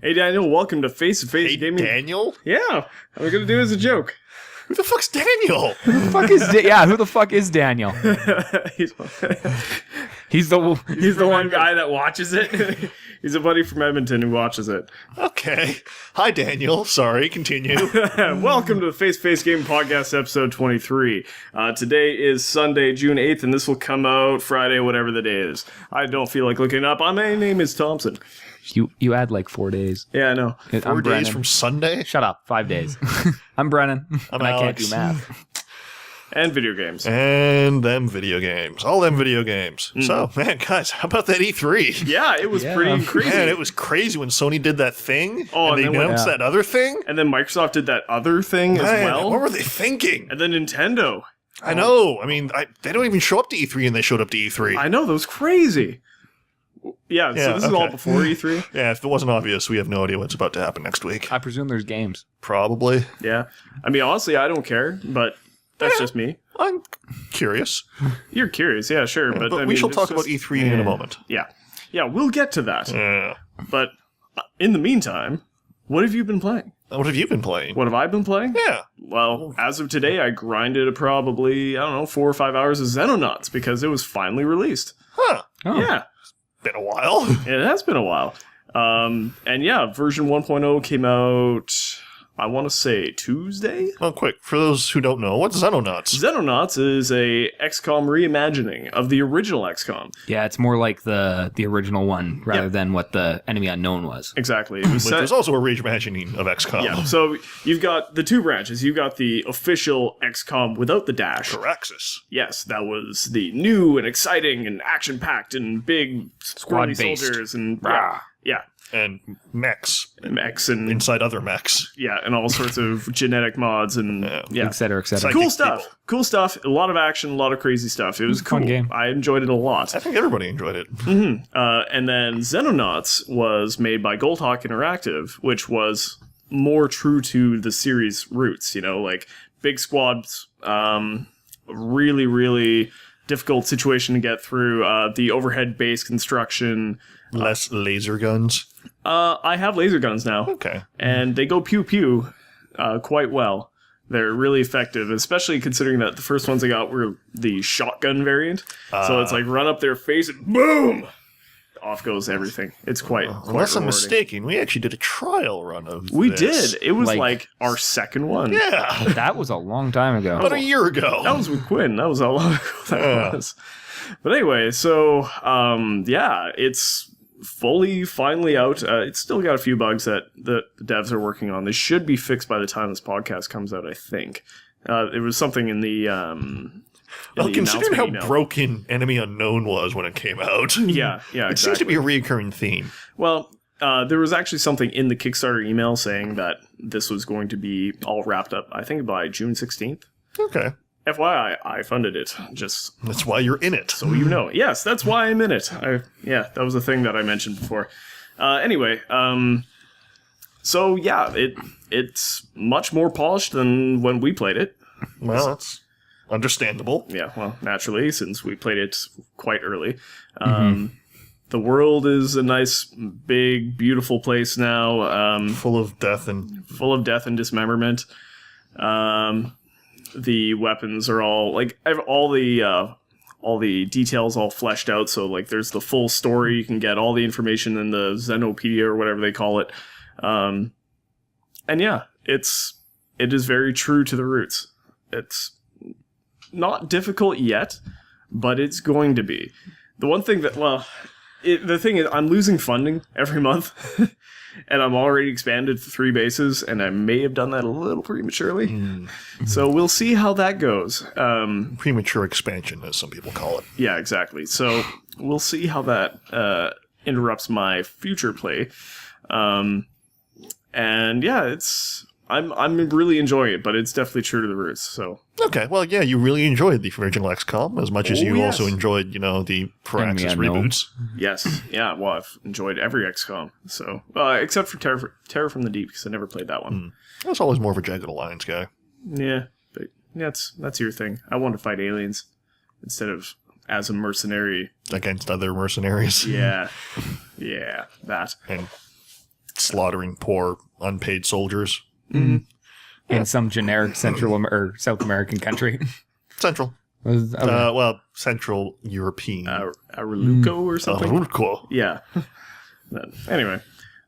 Hey, Daniel, welcome to Face to Face Gaming. Daniel? Yeah, we're going to do it as a joke. Who the fuck's Daniel? Who the fuck is Daniel? He's the one guy that watches it. He's a buddy from Edmonton who watches it. Okay. Hi, Daniel. Sorry, continue. Welcome to the Face to Face Gaming Podcast, episode 23. Today is Sunday, June 8th, and this will come out Friday, whatever the day is. I don't feel like looking it up. My name is Thompson. You add like 4 days. Yeah, I know. 4 days from Sunday? Shut up. 5 days. I'm Brennan. I'm and Alex. I can't do math. And video games. And them video games. All them video games. So, man, guys, how about that E3? Yeah, it was pretty crazy. Man, it was crazy when Sony did that thing. Oh, and they announced that other thing. And then Microsoft did that other thing as well. What were they thinking? And then Nintendo. I know. I mean, they don't even show up to E3, and they showed up to E3. I know, that was crazy. Yeah, so this is all before E3? Yeah, if it wasn't obvious, we have no idea what's about to happen next week. I presume there's games. Probably. Yeah. I mean, honestly, I don't care, but that's just me. I'm curious. You're curious, yeah, sure. Yeah, but I mean, we shall talk about E3 in a moment. Yeah. Yeah, we'll get to that. Yeah. But in the meantime, what have you been playing? What have you been playing? What have I been playing? Yeah. Well, as of today, I grinded probably, 4 or 5 hours of Xenonauts because it was finally released. Huh. Oh. Yeah. Been a while. It has been a while. And yeah, version 1.0 came out, I want to say, Tuesday? Well, quick, for those who don't know, what's Xenonauts? Xenonauts is a XCOM reimagining of the original XCOM. Yeah, it's more like the original one rather than what the Enemy Unknown was. Exactly. It was But there's also a reimagining of XCOM. Yeah, so you've got the two branches. You've got the official XCOM without the dash. Firaxis. Yes, that was the new and exciting and action-packed and big squirrely Squad-based. soldiers and yeah, And mechs. mechs and Inside other mechs. yeah, and all sorts of genetic mods and yeah. Et cetera, et cetera. Psychic Cool stuff. people. Cool stuff. A lot of action, a lot of crazy stuff. It was a cool. fun game. I enjoyed it a lot. I think everybody enjoyed it. And then Xenonauts was made by Goldhawk Interactive, which was more true to the series' roots, like big squads, really, really difficult situation to get through, the overhead base construction. Less laser guns. I have laser guns now, Okay. and they go pew-pew quite well. They're really effective, especially considering that the first ones I got were the shotgun variant. So it's like run up their face and boom! Off goes everything. It's quite Unless I'm rewarding. mistaken, we actually did a trial run of We this. did. It was Like- like our second one. Yeah. That was a long time ago. About a year ago. That was with Quinn. That was how long ago that was. But anyway, so, it's finally out. It's still got a few bugs that the devs are working on. They should be fixed by the time this podcast comes out, I think. It was something in the... Well, considering how email. broken Enemy Unknown was when it came out. Yeah, It seems to be a reoccurring theme. Well, there was actually something in the Kickstarter email saying that this was going to be all wrapped up, I think, by June 16th. Okay. FYI, I funded it. Just That's why you're in it. so you know. Yes, that's why I'm in it. That was a thing that I mentioned before. So yeah, it's much more polished than when we played it. Well, that's understandable. Yeah, well, naturally, since we played it quite early. The world is a nice, big, beautiful place now, Full of death and... full of death and dismemberment. The weapons are all like I have all the details all fleshed out. So like, there's the full story. You can get all the information in the Xenopedia or whatever they call it. And yeah, it is very true to the roots. It's not difficult yet, but it's going to be. The one thing that, the thing is, I'm losing funding every month, and I'm already expanded to 3 bases, and I may have done that a little prematurely. So we'll see how that goes. Premature expansion, as some people call it. Yeah, exactly. So we'll see how that interrupts my future play. And yeah, I'm really enjoying it, but it's definitely true to the roots. So Okay, well, yeah, you really enjoyed the original XCOM as much as you yes. also enjoyed, the Firaxis Enemy Unknown. reboots. yes, yeah. Well, I've enjoyed every XCOM. So except for Terror from the Deep, because I never played that one. I was always more of a Jagged Alliance guy. Yeah, but that's your thing. I want to fight aliens instead of as a mercenary. Against other mercenaries. Yeah, yeah, that. And slaughtering poor unpaid soldiers. In some generic or South American country. Central. Okay. Well, Central European. Aruco or something. Aruco. Yeah. Anyway,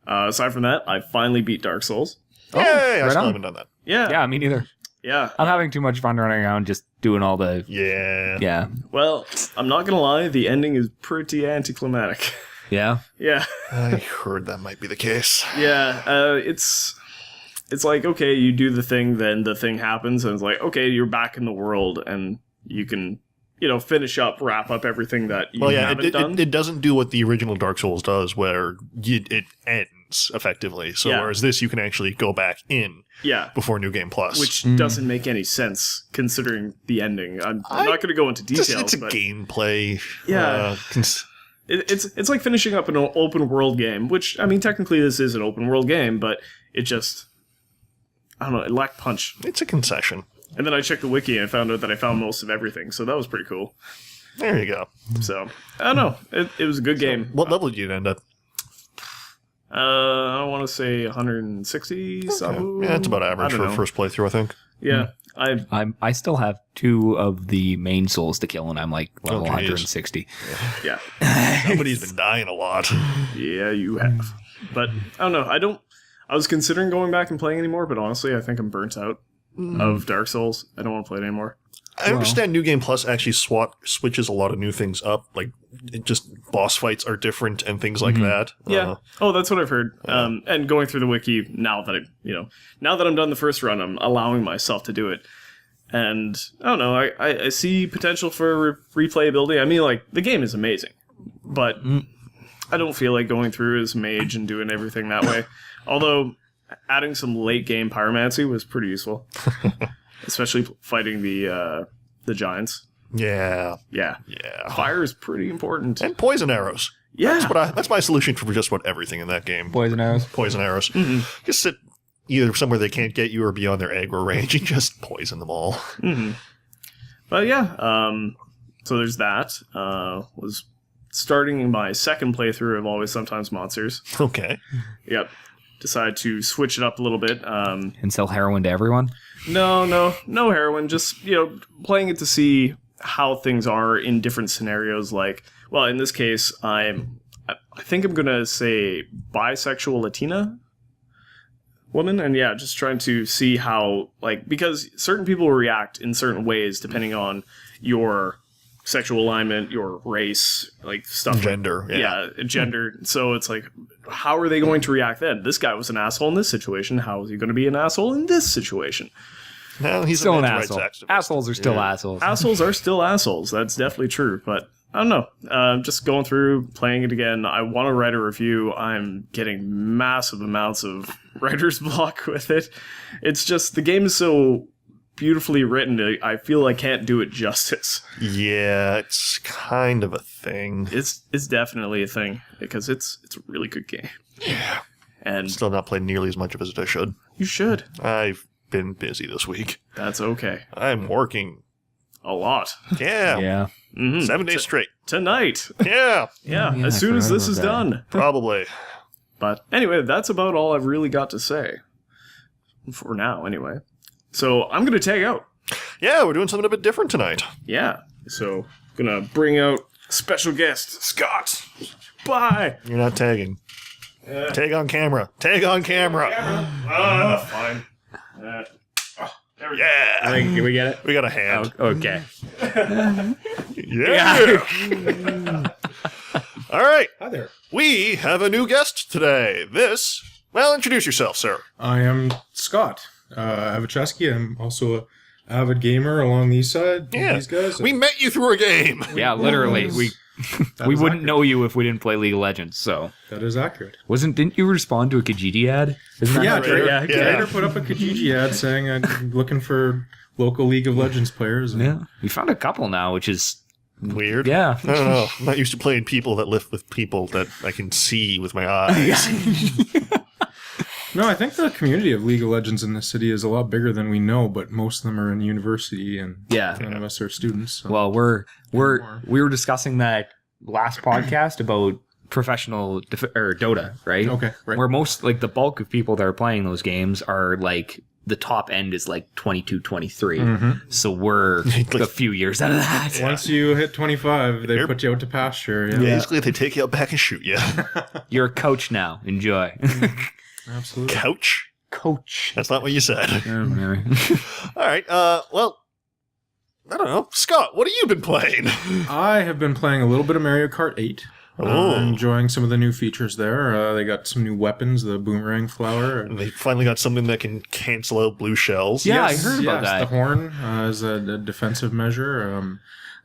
aside from that, I finally beat Dark Souls. Yay! I right still on. haven't done that. Yeah. Yeah, me neither. Yeah. I'm having too much fun running around just doing all the... Yeah. Yeah. Well, I'm not gonna lie, the ending is pretty anticlimactic. Yeah? Yeah. I heard that might be the case. Yeah. It's like, okay, you do the thing, then the thing happens, and it's like, okay, you're back in the world, and you can, finish up, wrap up everything that you haven't done. It doesn't do what the original Dark Souls does, where it ends effectively. So whereas this, you can actually go back in before New Game Plus. Which doesn't make any sense, considering the ending. I'm not going to go into details. It's a gameplay. Yeah. It's like finishing up an open world game, which, I mean, technically this is an open world game, but it just, I don't know, it lacked punch. It's a concession. And then I checked the wiki and I found out that I found most of everything, so that was pretty cool. There you go. So, I don't know. It was a good game. What level did you end up? I want to say 160 something. Yeah, that's about average for a first playthrough, I think. Yeah. I still have 2 of the main souls to kill, and I'm like level 160. Yeah. Somebody's been dying a lot. Yeah, you have. But, I don't know. I was considering going back and playing anymore, but honestly, I think I'm burnt out of Dark Souls. I don't want to play it anymore. I understand New Game Plus actually switches a lot of new things up. Like, boss fights are different and things like that. Yeah. That's what I've heard. And going through the wiki now that I'm done the first run, I'm allowing myself to do it. And I don't know. I see potential for replayability. I mean, like, the game is amazing, but I don't feel like going through as mage and doing everything that way. Although adding some late game pyromancy was pretty useful. Especially fighting the giants. Yeah. Yeah. Fire is pretty important. And poison arrows. Yeah. That's my solution for just about everything in that game. Poison arrows. Poison arrows. Mm-hmm. Just sit either somewhere they can't get you or beyond their aggro range and just poison them all. Mm-hmm. But yeah, so there's that. Was starting my second playthrough of Always Sometimes Monsters. Okay. Yep. Decided to switch it up a little bit. And sell heroin to everyone? No heroin. Just, playing it to see how things are in different scenarios. Like, well, in this case, I think I'm going to say bisexual Latina woman. And yeah, just trying to see how, like, because certain people react in certain ways depending on your sexual alignment, your race, like stuff. Gender. Gender. So it's like, how are they going to react then? This guy was an asshole in this situation. How is he going to be an asshole in this situation? No, he's still an men's asshole. rights activist. Assholes are still assholes. Assholes are still assholes. That's definitely true. But I don't know. Just going through, playing it again. I want to write a review. I'm getting massive amounts of writer's block with it. It's just, the game is so beautifully written, I feel I can't do it justice. Yeah, it's kind of a thing. It's definitely a thing, because it's a really good game. Yeah. And still not played nearly as much of it as I should. You should. I've been busy this week. That's okay. I'm working. A lot. Yeah. Yeah. Mm-hmm. 7 days straight. Tonight. Yeah. Yeah, as soon as this is done. Probably. But anyway, that's about all I've really got to say. For now, anyway. So I'm going to tag out. Yeah, we're doing something a bit different tonight. Yeah. So going to bring out special guest, Scott. Bye. You're not tagging. Tag on camera. Tag on camera. Fine. There we go. Yeah. I think, did we get it? We got a hand. Oh, okay. Yeah. All right. Hi there. We have a new guest today. Well, introduce yourself, sir. I am Scot Evacheski. I'm also an avid gamer along the east side. Yeah. These guys. We met you through a game. Yeah, literally. We That we is wouldn't accurate. know you if we didn't play League of Legends, so. That is accurate. Didn't you respond to a Kijiji ad? Isn't that Yeah, how- Trader, Yeah. Trader put up a Kijiji ad saying I'm looking for local League of Legends players. And Yeah. We found a couple now, which is, Weird. yeah. I don't know. I'm not used to playing people that live with people that I can see with my eyes. No, I think the community of League of Legends in this city is a lot bigger than we know, but most of them are in university and Yeah. none of us are students. So. Well, we were discussing that last podcast about professional or Dota, right? Okay, right. Where most, like, the bulk of people that are playing those games are, like, the top end is, like, 22, 23. So we're a few years out of that. Once you hit 25, they put you out to pasture. Yeah. Basically, they take you out back and shoot you. You're a coach now. Enjoy. Absolutely. Couch? Coach. That's not what you said. All right. Well, I don't know. Scott, what have you been playing? I have been playing a little bit of Mario Kart 8. Enjoying some of the new features there. They got some new weapons, the boomerang flower. And they finally got something that can cancel out blue shells. Yeah, I heard about that. The horn is a defensive measure.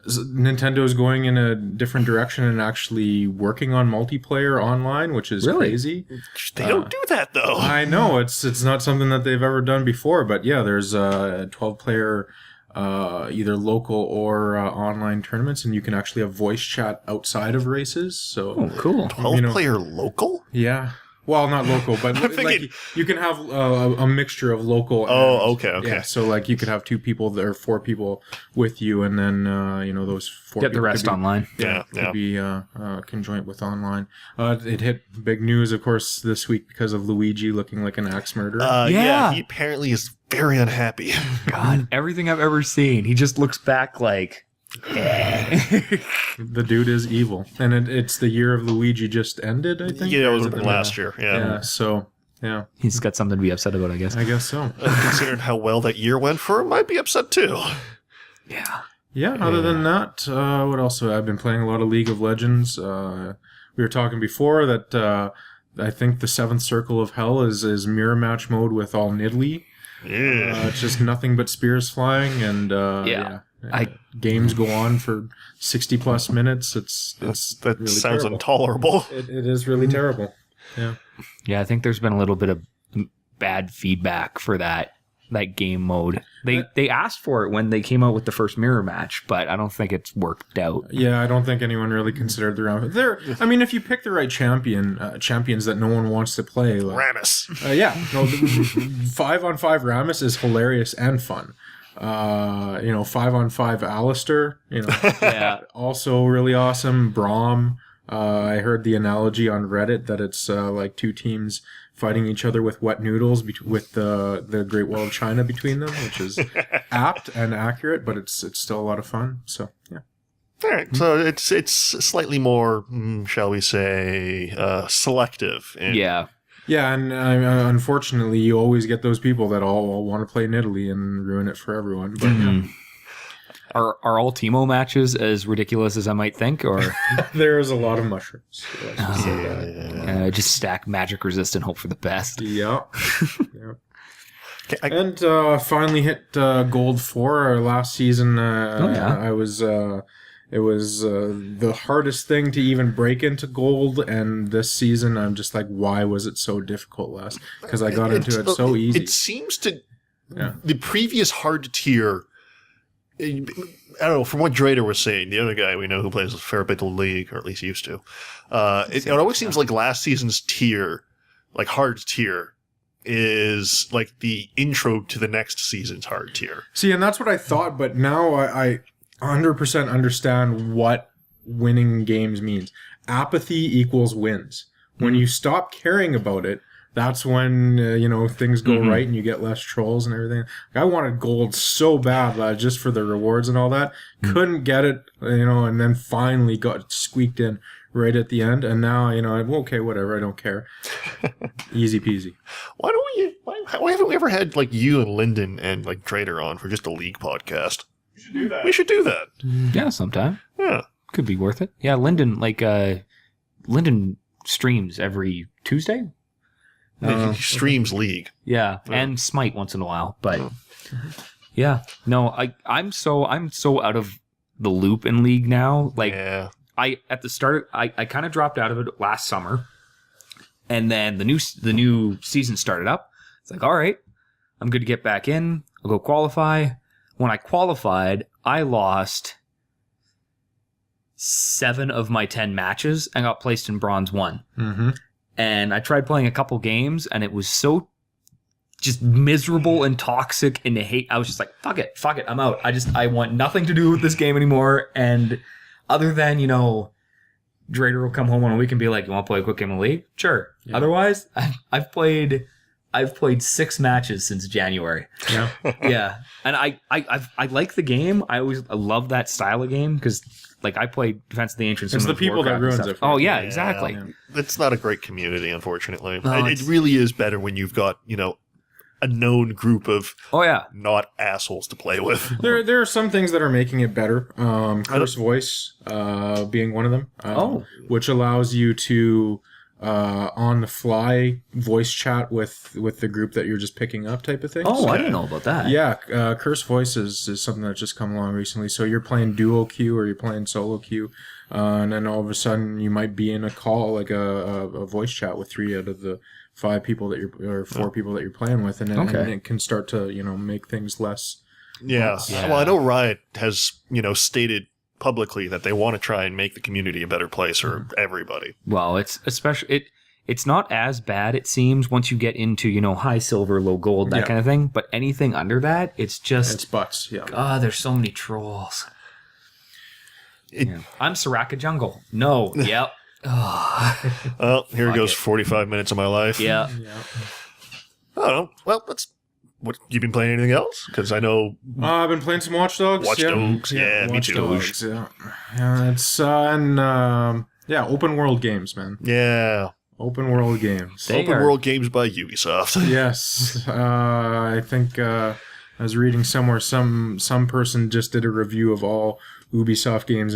Nintendo is going in a different direction and actually working on multiplayer online, which is crazy. They don't do that, though. I know. It's not something that they've ever done before, but yeah, there's a 12-player either local or online tournaments, and you can actually have voice chat outside of races. So cool. 12-player local? Yeah. Well, not local, but like, you can have a mixture of local. Okay. Yeah, so like you could have 2 people there, 4 people with you, and then those 4 get the rest online. Yeah, could be conjoint with online. It hit big news, of course, this week because of Luigi looking like an axe murderer. Yeah, he apparently is very unhappy. God, everything I've ever seen, he just looks back like. The dude is evil, and it's the year of Luigi just ended, I think. Yeah, it was last year. Yeah, so yeah, he's got something to be upset about, I guess. I guess so. Considering how well that year went for him, might be upset too. Yeah. Other than that, what else? I've been playing a lot of League of Legends. We were talking before that I think the 7th Circle of Hell is mirror match mode with all Nidalee. Yeah, it's just nothing but spears flying, and games go on for 60 plus minutes. That really sounds terrible. Intolerable. It is really terrible. Yeah, I think there's been a little bit of bad feedback for that game mode. They asked for it when they came out with the first mirror match, but I don't think it's worked out. Yeah, I don't think anyone really considered the round. I mean, if you pick the right champions that no one wants to play, like, Rammus. 5-on-5 Rammus is hilarious and fun. 5-on-5 Alistair, also really awesome. Braum. I heard the analogy on Reddit that it's like 2 teams fighting each other with wet noodles with the Great Wall of China between them, which is apt and accurate, but it's still a lot of fun. So yeah. All right, so it's slightly more, shall we say, selective. Yeah, and unfortunately, you always get those people that all want to play Nidalee and ruin it for everyone. But Are all Teemo matches as ridiculous as I might think, or there is a lot of mushrooms? Just stack magic resist and hope for the best. Yeah. And finally hit Gold 4 last season. I was. It was the hardest thing to even break into Gold, and this season I'm just like, why was it so difficult last? Because I got into it so easy. It seems to the previous hard tier. I don't know, from what Drader was saying, the other guy we know who plays a fair bit of League, or at least used to, it always seems like last season's tier, like hard tier, is like the intro to the next season's hard tier. See, and that's what I thought, but now I 100% understand what winning games means. Apathy equals wins. When you stop caring about it, that's when things go right and you get less trolls and everything. I wanted Gold so bad just for the rewards and all that. Couldn't get it, and then finally got squeaked in right at the end. And now, okay, whatever, I don't care. Easy peasy. Why haven't we ever had like you and Lyndon and like Drader on for just a League podcast? We should do that. Yeah, sometime. Yeah. Could be worth it. Yeah, Lyndon streams every Tuesday. He streams League. Yeah, and Smite once in a while, but yeah, no, I'm so out of the loop in League now. Like, at the start, I kind of dropped out of it last summer, and then the new season started up. It's like, all right, I'm good to get back in. I'll go qualify. When I qualified, I lost 7 of my 10 matches and got placed in Bronze 1. Mm-hmm. And I tried playing a couple games, and it was so just miserable and toxic and hate. I was just like, fuck it, I'm out. I want nothing to do with this game anymore. And other than, Drader will come home on a week and be like, "You want to play a quick game of League?" Sure. Yeah. Otherwise, I've played 6 matches since January. Yeah. Yeah, and I like the game. I love that style of game because like I played Defense of the Ancients. It's the people that ruins it. Oh yeah, exactly. Yeah. It's not a great community, unfortunately. No, it really is better when you've got, a known group of not assholes to play with. There are some things that are making it better. Curse Voice being one of them. Which allows you to on the fly voice chat with the group that you're just picking up type of thing. I didn't know about that. Yeah, Curse Voice is something that's just come along recently. So you're playing duo queue or you're playing solo queue, and then all of a sudden you might be in a call like a voice chat with 3 out of the 5 people that or 4 people that you're playing with, and it can start to make things less. Yeah. Well, I know Riot has stated publicly that they want to try and make the community a better place for everybody. Well, it's especially it's not as bad, it seems, once you get into high silver, low gold, that kind of thing. But anything under that, it's butts. Yeah. God, there's so many trolls. I'm Soraka Jungle. No. Yep. Well, here goes 45 minutes of my life. Yeah. I don't know. Well, what you been playing anything else? Because I know I've been playing some Watch Dogs. Watch Dogs, me too. Dogs, it's open world games, man. Yeah, open world games. World games by Ubisoft. Yes, I think I was reading somewhere some person just did a review of all Ubisoft games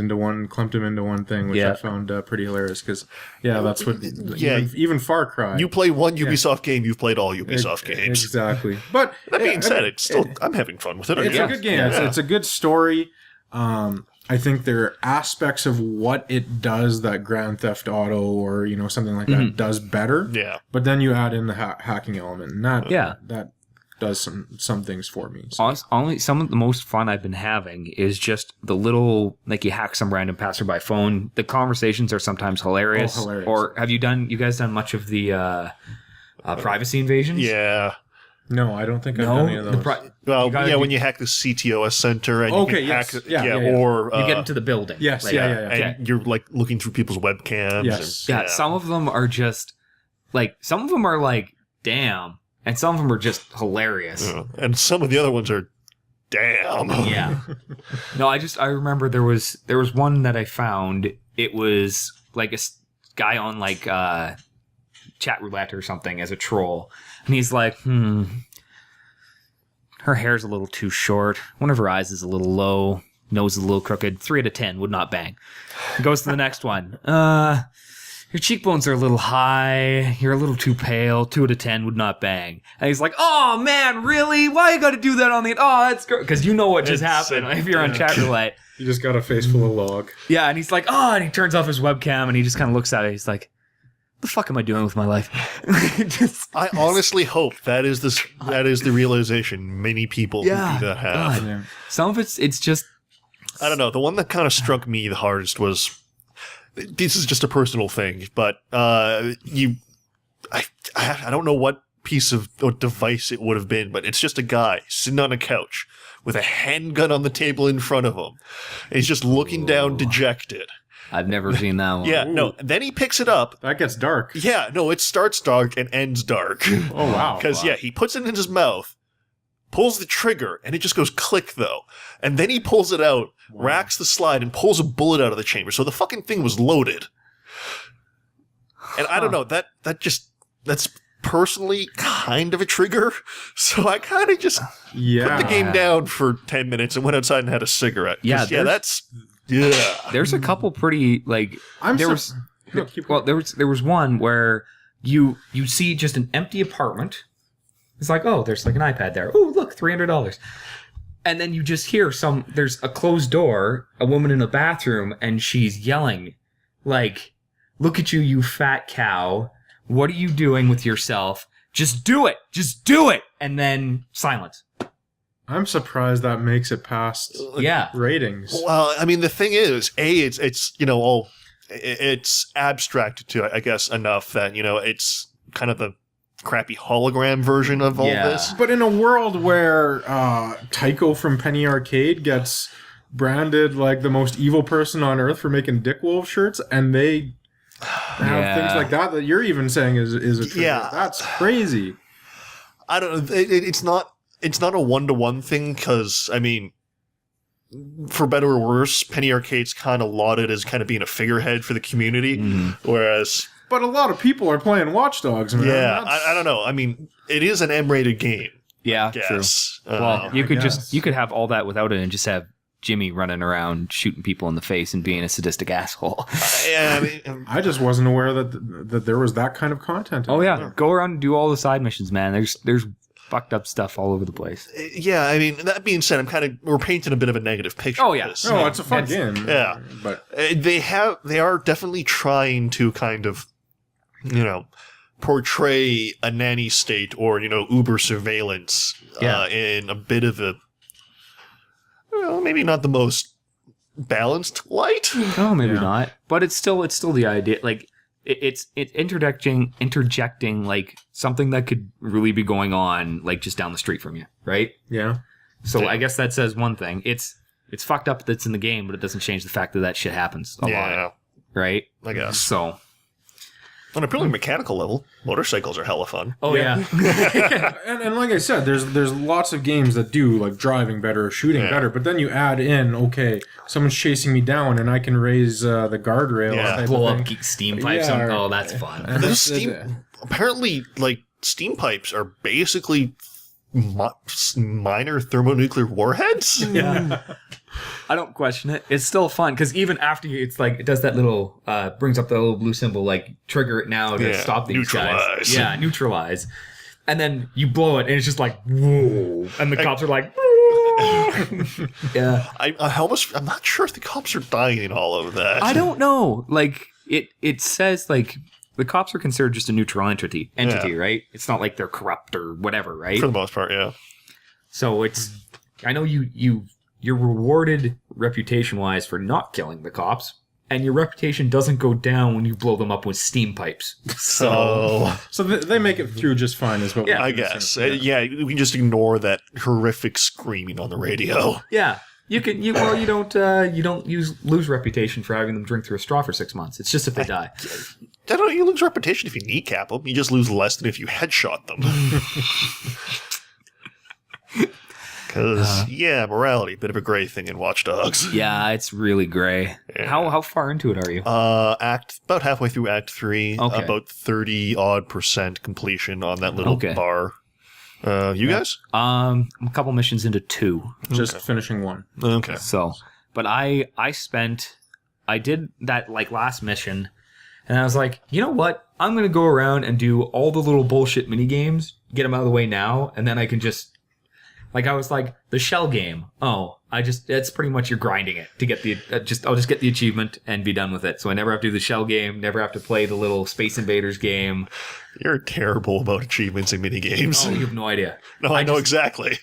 clumped them into one thing, which I found pretty hilarious because, that's what, even Far Cry. You play one Ubisoft game, you've played all Ubisoft games. Exactly. But that being said, I'm having fun with it. It's a good game. Yeah. It's a good story. I think there are aspects of what it does that Grand Theft Auto or, something like that does better. Yeah. But then you add in the hacking element, and that does some things for me. So. Only some of the most fun I've been having is just the little, like you hack some random passerby phone. The conversations are sometimes hilarious. Hilarious. Or have you guys done much of the privacy invasions? Yeah. No, I don't think I've done any of those. When you hack the CTOS center and you can hack or you get into the building. Yes, and you're like looking through people's webcams. Yes. Some of them are just like damn. And some of them are just hilarious. Yeah. And some of the other ones are damn. Yeah. No, I remember there was one that I found. It was like a guy on like chat roulette or something as a troll. And he's like, her hair's a little too short. One of her eyes is a little low. Nose is a little crooked. 3 out of 10 would not bang. Goes to the next one. Your cheekbones are a little high. You're a little too pale. 2 out of 10 would not bang. And he's like, oh, man, really? Why you got to do that on the... Oh, that's great. Because you know what just happened if you're on chat roulette. You just got a face full of log. Yeah, and he's like, and he turns off his webcam and he just kind of looks at it. He's like, the fuck am I doing with my life? I honestly hope that is the realization many people who do that have. Yeah. Some of it's just... I don't know. The one that kind of struck me the hardest was... This is just a personal thing, but I don't know what device it would have been, but it's just a guy sitting on a couch with a handgun on the table in front of him. And he's just looking down dejected. I've never seen that one. Yeah, no. Then he picks it up. That gets dark. Yeah, no, it starts dark and ends dark. Oh, wow. Because, he puts it in his mouth, pulls the trigger, and it just goes click, though. And then he pulls it out, racks the slide, and pulls a bullet out of the chamber. So the fucking thing was loaded. And I don't know, that's personally kind of a trigger. So I kind of just put the game down for 10 minutes and went outside and had a cigarette. Yeah, There's a couple pretty, like... there was one where you see just an empty apartment. It's like, there's like an iPad there. Oh, look, $300. And then you just hear there's a closed door, a woman in a bathroom, and she's yelling, like, look at you, you fat cow. What are you doing with yourself? Just do it. Just do it. And then silence. I'm surprised that makes it past ratings. Well, I mean, the thing is, it's abstract to, I guess, enough that, it's kind of the crappy hologram version of all this. But in a world where Tycho from Penny Arcade gets branded like the most evil person on earth for making Dick Wolf shirts, and they have things like that you're even saying is a trigger. Yeah. That's crazy. I don't know. It's not a one-to-one thing because, I mean, for better or worse, Penny Arcade's kind of lauded as kind of being a figurehead for the community, whereas... But a lot of people are playing Watch Dogs, man. Yeah, I don't know. I mean, it is an M-rated game. Yeah, I guess. true. Well, you could guess. you could have all that without it and just have Jimmy running around shooting people in the face and being a sadistic asshole. Yeah, I mean, I just wasn't aware that there was that kind of content. Oh yeah, go around and do all the side missions, man. There's fucked up stuff all over the place. yeah, I mean, that being said, we're painting a bit of a negative picture. Oh, yeah. of this. Oh, it's a fun game. Yeah. But They are definitely trying to kind of, portray a nanny state or, Uber surveillance in a bit of a, maybe not the most balanced light. Oh, maybe not. But it's still the idea. Like it's interjecting like something that could really be going on like just down the street from you, right? yeah. So I guess that says one thing. It's fucked up that's in the game, but it doesn't change the fact that shit happens a lot, right? I guess. So On a purely mechanical level, motorcycles are hella fun. oh yeah. And like I said, there's lots of games that do like driving better or shooting better, but then you add in, okay, someone's chasing me down and I can raise the guardrail. Yeah. type Blow of up thing. steam pipes. Yeah. Oh, that's fun. And There's apparently, like, steam pipes are basically minor thermonuclear warheads. Yeah. I don't question it. It's still fun because even after it's like it does that little brings up the little blue symbol, like trigger it now to stop these neutralize. guys. Yeah, neutralize. And then you blow it and it's just like whoa. And the cops are like yeah. I'm not sure if the cops are dying in all of that. I don't know. Like it says like the cops are considered just a neutral entity, right? It's not like they're corrupt or whatever, right? For the most part, yeah. So it's I know you're rewarded reputation-wise for not killing the cops, and your reputation doesn't go down when you blow them up with steam pipes. So they make it through just fine, is what I guess. Yeah, we can just ignore that horrific screaming on the radio. Yeah, you don't lose reputation for having them drink through a straw for 6 months. It's just if they die. I don't know, you lose reputation if you kneecap them. You just lose less than if you headshot them. Because, morality, bit of a gray thing in Watch Dogs. Yeah, it's really gray. Yeah. How far into it are you? About halfway through Act 3. Okay. About 30% completion on that little bar. You guys? A couple missions into 2. Just finishing one. Okay. So, but I did that like last mission, and I was like, you know what? I'm gonna go around and do all the little bullshit mini games, get them out of the way now, and then I can just. Like I was like the shell game. It's pretty much you're grinding it to get the I'll just get the achievement and be done with it. So I never have to do the shell game, never have to play the little Space Invaders game. You're terrible about achievements and mini games. Oh, you have no idea. No, I know exactly.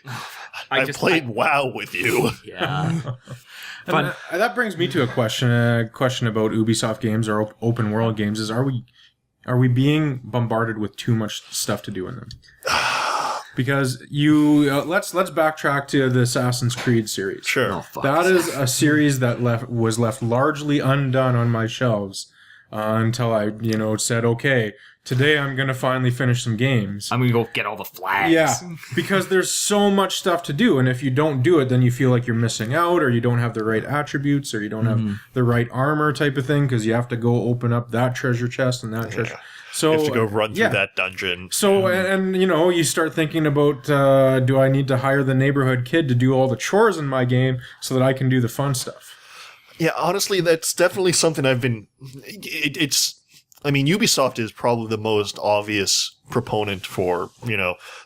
I played WoW with you. Yeah. Fun. And that brings me to a question about Ubisoft games or open world games: is are we being bombarded with too much stuff to do in them? Because let's backtrack to the Assassin's Creed series. Sure. Oh, fuck. That is a series that was left largely undone on my shelves until I said, okay, today I'm going to finally finish some games. I'm going to go get all the flags. Yeah, because there's so much stuff to do, and if you don't do it, then you feel like you're missing out, or you don't have the right attributes, or you don't have the right armor type of thing, because you have to go open up that treasure chest and that treasure. So You have to go run through that dungeon. So, and you start thinking about, do I need to hire the neighborhood kid to do all the chores in my game so that I can do the fun stuff? Yeah, honestly, that's definitely something I've been... Ubisoft is probably the most obvious proponent for,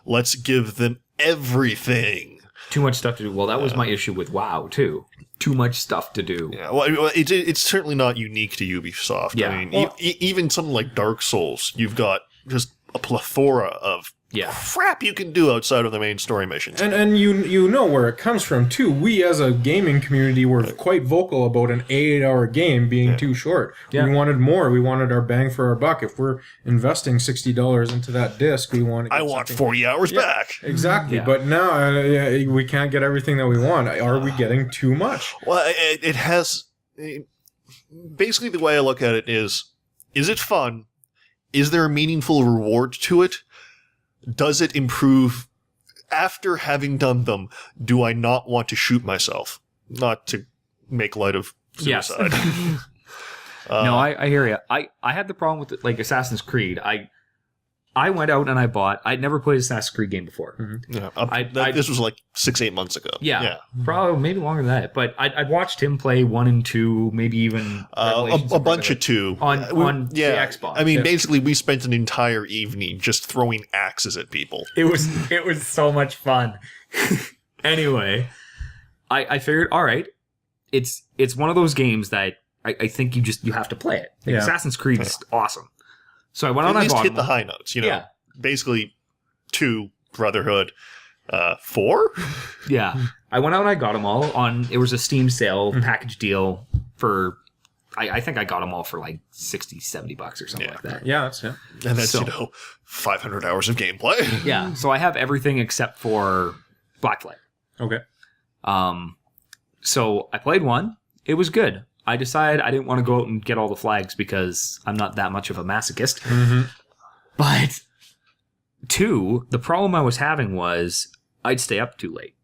let's give them everything. Too much stuff to do. Well, that was my issue with WoW, too. Too much stuff to do. Yeah, well, it's certainly not unique to Ubisoft. Yeah. I mean, even something like Dark Souls, you've got just a plethora of, crap you can do outside of the main story missions. And you know where it comes from too. We as a gaming community were quite vocal about an 8-hour game being too short. Yeah. We wanted more. We wanted our bang for our buck. If we're investing $60 into that disc, we want. I want 40 hours back. Exactly. Yeah. But now we can't get everything that we want. Are we getting too much? Well, it has. Basically, the way I look at it is it fun? Is there a meaningful reward to it? Does it improve after having done them? Do I not want to shoot myself? Not to make light of suicide. Yes. No, I hear you. I had the problem with like Assassin's Creed. I went out and I'd never played an Assassin's Creed game before. Mm-hmm. Yeah, this was like 6-8 months ago. Yeah, probably maybe longer than that. But I'd watched him play 1 and 2, maybe even a bunch of 2 on the Xbox. I mean, basically, we spent an entire evening just throwing axes at people. It was so much fun. Anyway, I figured, all right, it's one of those games that I think you have to play it. Like, Assassin's Creed is awesome. So I went on. At least hit the high notes, Yeah. Basically, 2 Brotherhood, 4. Yeah, I went out and I got them all on. It was a Steam sale package deal for. I think I got them all for like $60-$70 or something like that. Yeah, that's And that's 500 hours of gameplay. Yeah, so I have everything except for Black Flag. Okay. So I played 1. It was good. I decided I didn't want to go out and get all the flags because I'm not that much of a masochist. Mm-hmm. But 2, the problem I was having was I'd stay up too late.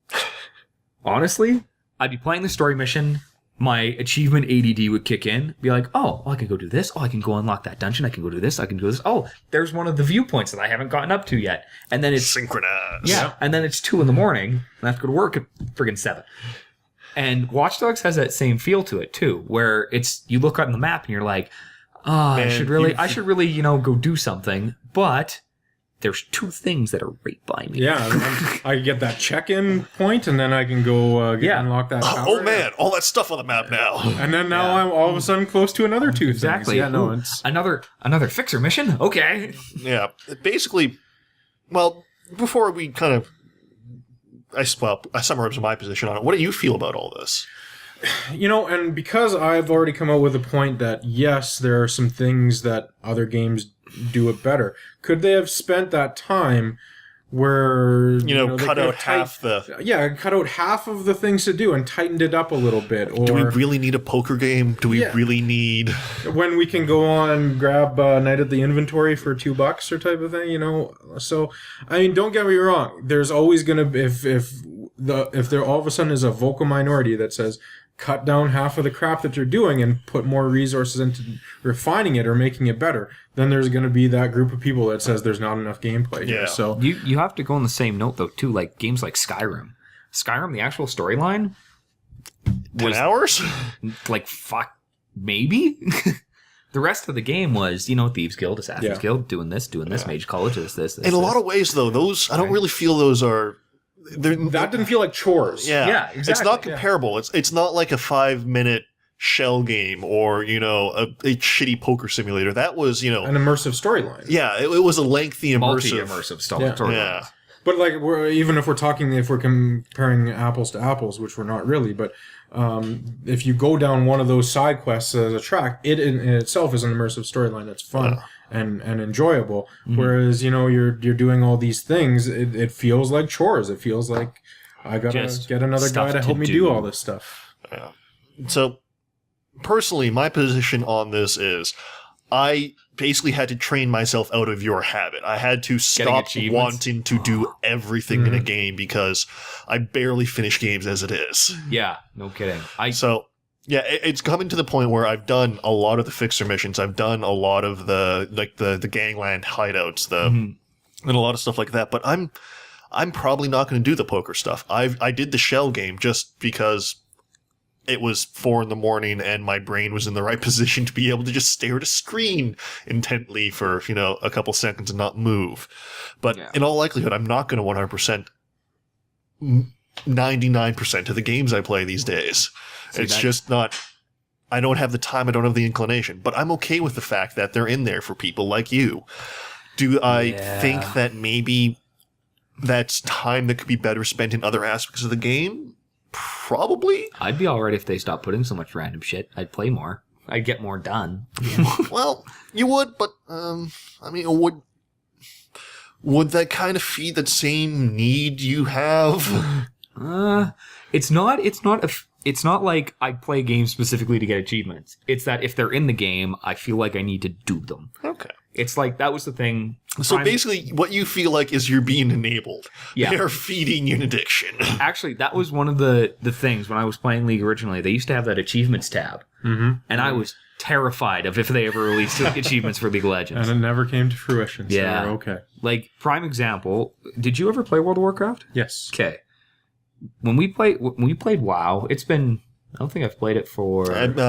Honestly, I'd be playing the story mission. My achievement ADD would kick in. Be like, oh, I can go do this. Oh, I can go unlock that dungeon. I can go do this. I can do this. Oh, there's one of the viewpoints that I haven't gotten up to yet. And then it's synchronized. Yeah, and then it's 2 a.m. and I have to go to work at friggin' 7. And Watch Dogs has that same feel to it too, where it's you look on the map and you're like, I should really, go do something, but there's 2 things that are right by me. Yeah, I get that check-in point, and then I can go unlock that tower. Oh man, all that stuff on the map now. And then now I'm all of a sudden close to another 2 Exactly. things. Yeah, no, Ooh, it's another fixer mission. Okay. Yeah, basically. Well, before we kind of. I summarize my position on it. What do you feel about all this? And because I've already come out with a point that, yes, there are some things that other games do it better. Could they have spent that time where, cut out half the... Yeah, cut out half of the things to do and tightened it up a little bit? Or do we really need a poker game? Do we really need... When we can go on, grab Night at the Inventory for $2 or type of thing, So, I mean, don't get me wrong. There's always going to be... If there all of a sudden is a vocal minority that says, cut down half of the crap that you're doing and put more resources into refining it or making it better, then there's going to be that group of people that says there's not enough gameplay here. So you have to go on the same note though too, like games like Skyrim, the actual storyline 10 hours, like fuck maybe. The rest of the game was, Thieves Guild, Assassin's Guild, doing this, Mage College, this. In a lot of ways though, those I don't really feel those are. That didn't feel like chores. Yeah, exactly. It's not comparable. It's not like a 5-minute shell game or a shitty poker simulator. That was an immersive storyline. Yeah, it was a lengthy multi-immersive storyline. Yeah. But if we're comparing apples to apples, which we're not really, but if you go down one of those side quests as a track, it in itself is an immersive storyline that's fun and enjoyable. Mm-hmm. Whereas you're doing all these things, it feels like chores. It feels like I gotta get another guy to help me do all this stuff. Yeah. So personally, my position on this is I basically had to train myself out of your habit. I had to stop wanting to do everything in a game because I barely finish games as it is. Yeah, no kidding. It's coming to the point where I've done a lot of the fixer missions. I've done a lot of the gangland hideouts, and a lot of stuff like that. But I'm probably not going to do the poker stuff. I did the shell game just because it was 4 a.m. and my brain was in the right position to be able to just stare at a screen intently for, a couple seconds and not move. But in all likelihood, I'm not going to 100% 99% of the games I play these days. Just not, I don't have the time, I don't have the inclination. But I'm okay with the fact that they're in there for people like you. Do I think that maybe that's time that could be better spent in other aspects of the game? Probably. I'd be alright if they stopped putting so much random shit. I'd play more. I'd get more done. Well, you would, but I mean, would that kind of feed that same need you have? It's not like I play games specifically to get achievements. It's that if they're in the game, I feel like I need to do them. Okay. It's like, that was the thing. So basically, what you feel like is you're being enabled. Yeah. They're feeding you an addiction. Actually, that was one of the things when I was playing League originally. They used to have that achievements tab. Mm-hmm. And I was terrified of if they ever released achievements for League of Legends. And it never came to fruition. So Yeah. okay. Like, prime example, did you ever play World of Warcraft? Yes. Okay. When we played WoW, it's been... I don't think I've played it for...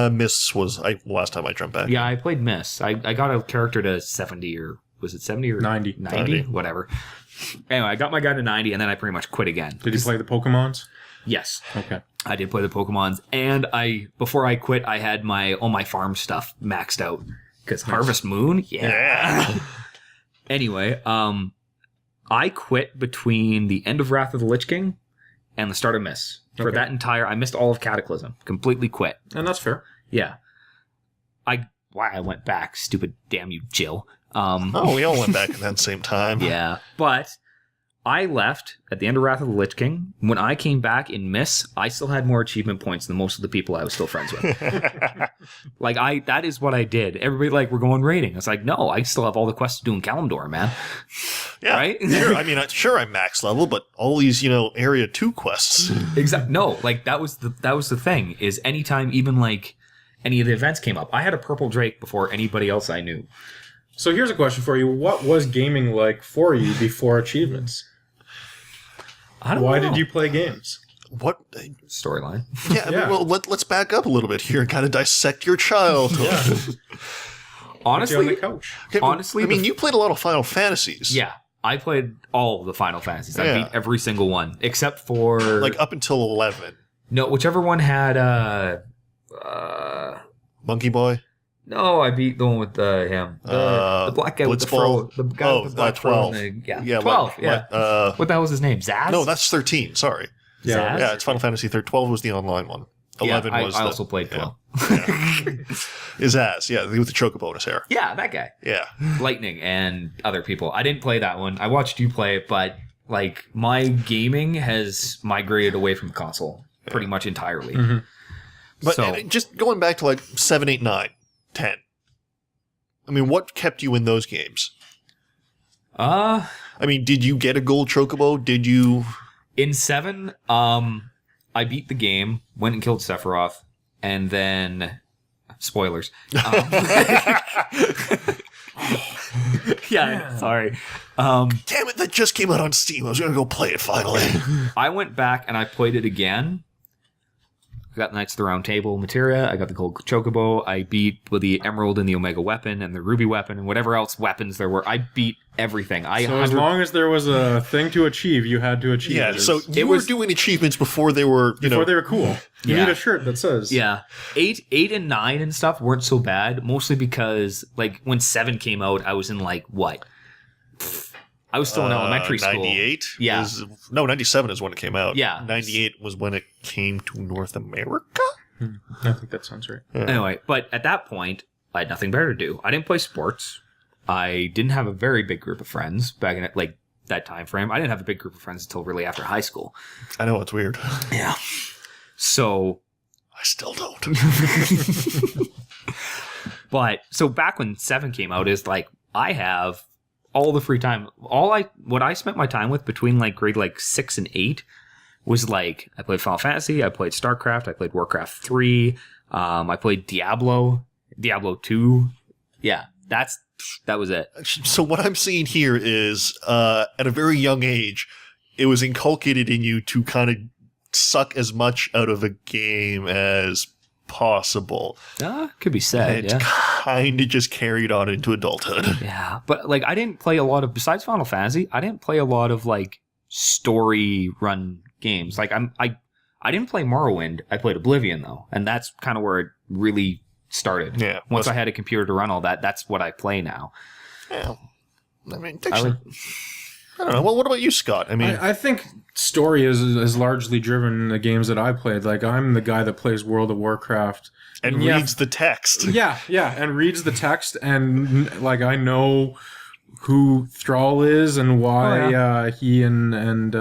Miss was last time I jumped back. Yeah, I played Miss. I got a character to 70 or... Was it 70 or... 90. 90? Whatever. Anyway, I got my guy to 90 and then I pretty much quit again. Did you play the Pokemons? Yes. Okay. I did play the Pokemons. And before I quit, I had all my farm stuff maxed out. Because Harvest Moon? Yeah. Anyway, I quit between the end of Wrath of the Lich King and the start of Miss. For that entire... I missed all of Cataclysm. Completely quit. And that's fair. Yeah. I went back. Stupid damn you, Jill. We all went back at that same time. Yeah. But I left at the end of Wrath of the Lich King. When I came back in Miss, I still had more achievement points than most of the people I was still friends with. That is what I did. Everybody we're going raiding. It's like, no, I still have all the quests to do in Kalimdor, man. Yeah, right? Sure. I mean, sure, I'm max level, but all these, Area 2 quests. Exactly. No, that was the thing, is anytime even any of the events came up, I had a purple Drake before anybody else I knew. So here's a question for you. What was gaming like for you before achievements? I don't know. Why did you play games? What? Storyline. Yeah, I mean, well, let's back up a little bit here and kind of dissect your childhood. Honestly, on the couch. Okay, honestly, I mean, you played a lot of Final Fantasies. Yeah, I played all the Final Fantasies. I beat every single one except for up until 11. No, whichever one had Monkey Boy. No, I beat the one with him. The black guy with the fro. The guy with the black 12. fro. Yeah, 12. What the hell was his name? Zaz? No, that's 13. Sorry. Zaz? Yeah, it's Final Fantasy 13. 12 was the online one. 11 was I also played 12. Is Zaz, with the chocobo in his hair. Yeah, that guy. Yeah. Lightning and other people. I didn't play that one. I watched you play it, but my gaming has migrated away from console pretty much entirely. Mm-hmm. But just going back to 7, 8, 9, 10. I mean, what kept you in those games? I mean, did you get a gold chocobo? Did you... In 7, I beat the game, went and killed Sephiroth, and then... Spoilers. Sorry. Damn it, that just came out on Steam. I was going to go play it finally. I went back and I played it again. I got Knights of the Round Table materia. I got the gold chocobo. I beat with the emerald and the omega weapon and the ruby weapon and whatever else weapons there were. I beat everything. As long as there was a thing to achieve, you had to achieve it. So you were doing achievements before they were, they were cool. You need a shirt that says. Yeah. 8 and 9 and stuff weren't so bad, mostly because when 7 came out, I was in what? I was still in elementary school. 98? Yeah. 97 is when it came out. Yeah. 98 was when it came to North America? I think that sounds right. Yeah. Anyway, but at that point, I had nothing better to do. I didn't play sports. I didn't have a very big group of friends back in that time frame. I didn't have a big group of friends until really after high school. I know, it's weird. Yeah. So... I still don't. But, so back when 7 came out is I have... all the free time, what I spent my time with between grade 6 and 8 was I played Final Fantasy, I played StarCraft, I played Warcraft 3, I played Diablo 2. Yeah, that was it. So what I'm seeing here is, at a very young age, it was inculcated in you to kind of suck as much out of a game as possible. Could be said, and it kind of just carried on into adulthood. Yeah, but I didn't play a lot of, besides Final Fantasy, I didn't play a lot of story run games. I didn't play Morrowind. I played Oblivion though, and that's kind of where it really started. Yeah. Once I had a computer to run all that, that's what I play now. Yeah. I mean, I don't know. Well, what about you, Scott? I mean, I think story is largely driven the games that I played. Like, I'm the guy that plays World of Warcraft and reads the text. Yeah, and reads the text, and like I know who Thrall is and why he and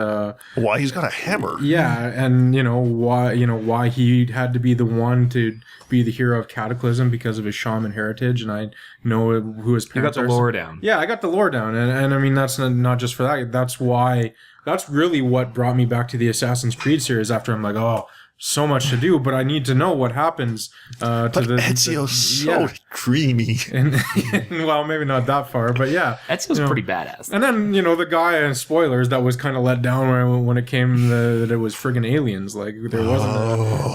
why he's got a hammer. Yeah, and why he had to be the one to be the hero of Cataclysm because of his shaman heritage, and I know who his parents are. You got the lore down. Yeah, I got the lore down, and I mean that's not just for that. That's really what brought me back to the Assassin's Creed series. After I'm like, oh, so much to do, but I need to know what happens but Ezio's so creamy. And well, maybe not that far, but yeah. Ezio's pretty badass. And then, the guy, and spoilers, that was kind of let down when it came that it was friggin' aliens. Like, there wasn't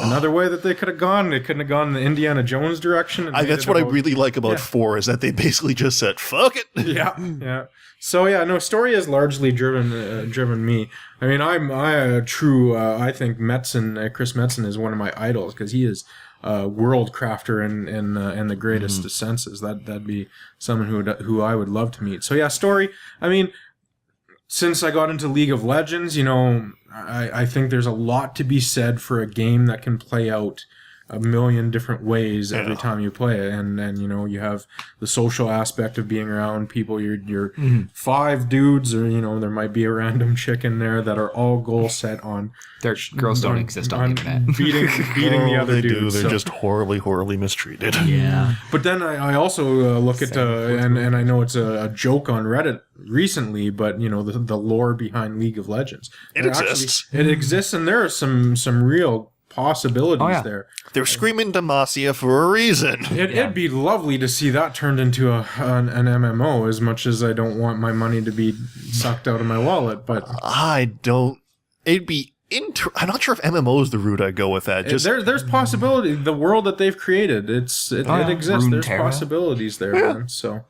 another way that they could have gone. They couldn't have gone in the Indiana Jones direction. That's what I really like about 4, is that they basically just said, fuck it. Yeah. So story has largely driven me. I mean, I think Chris Metzen is one of my idols because he is a world crafter in the greatest senses. That'd be someone who I would love to meet. So yeah, story. I mean, since I got into League of Legends, I think there's a lot to be said for a game that can play out a million different ways every time you play it, and you have the social aspect of being around people. You're 5 dudes, or there might be a random chick in there that are all goal set on. Their girls don't exist on the internet. Beating the other dudes. They're just horribly mistreated. Yeah. But then I also look at and I know it's a joke on Reddit recently, but the lore behind League of Legends. It exists. It exists, and there are some real possibilities there. They're screaming Demacia for a reason. It'd be lovely to see that turned into an MMO, as much as I don't want my money to be sucked out of my wallet. But it'd be I'm not sure if MMO is the route I go with that. There's possibility. The world that they've created, it exists. There's possibilities there, man. So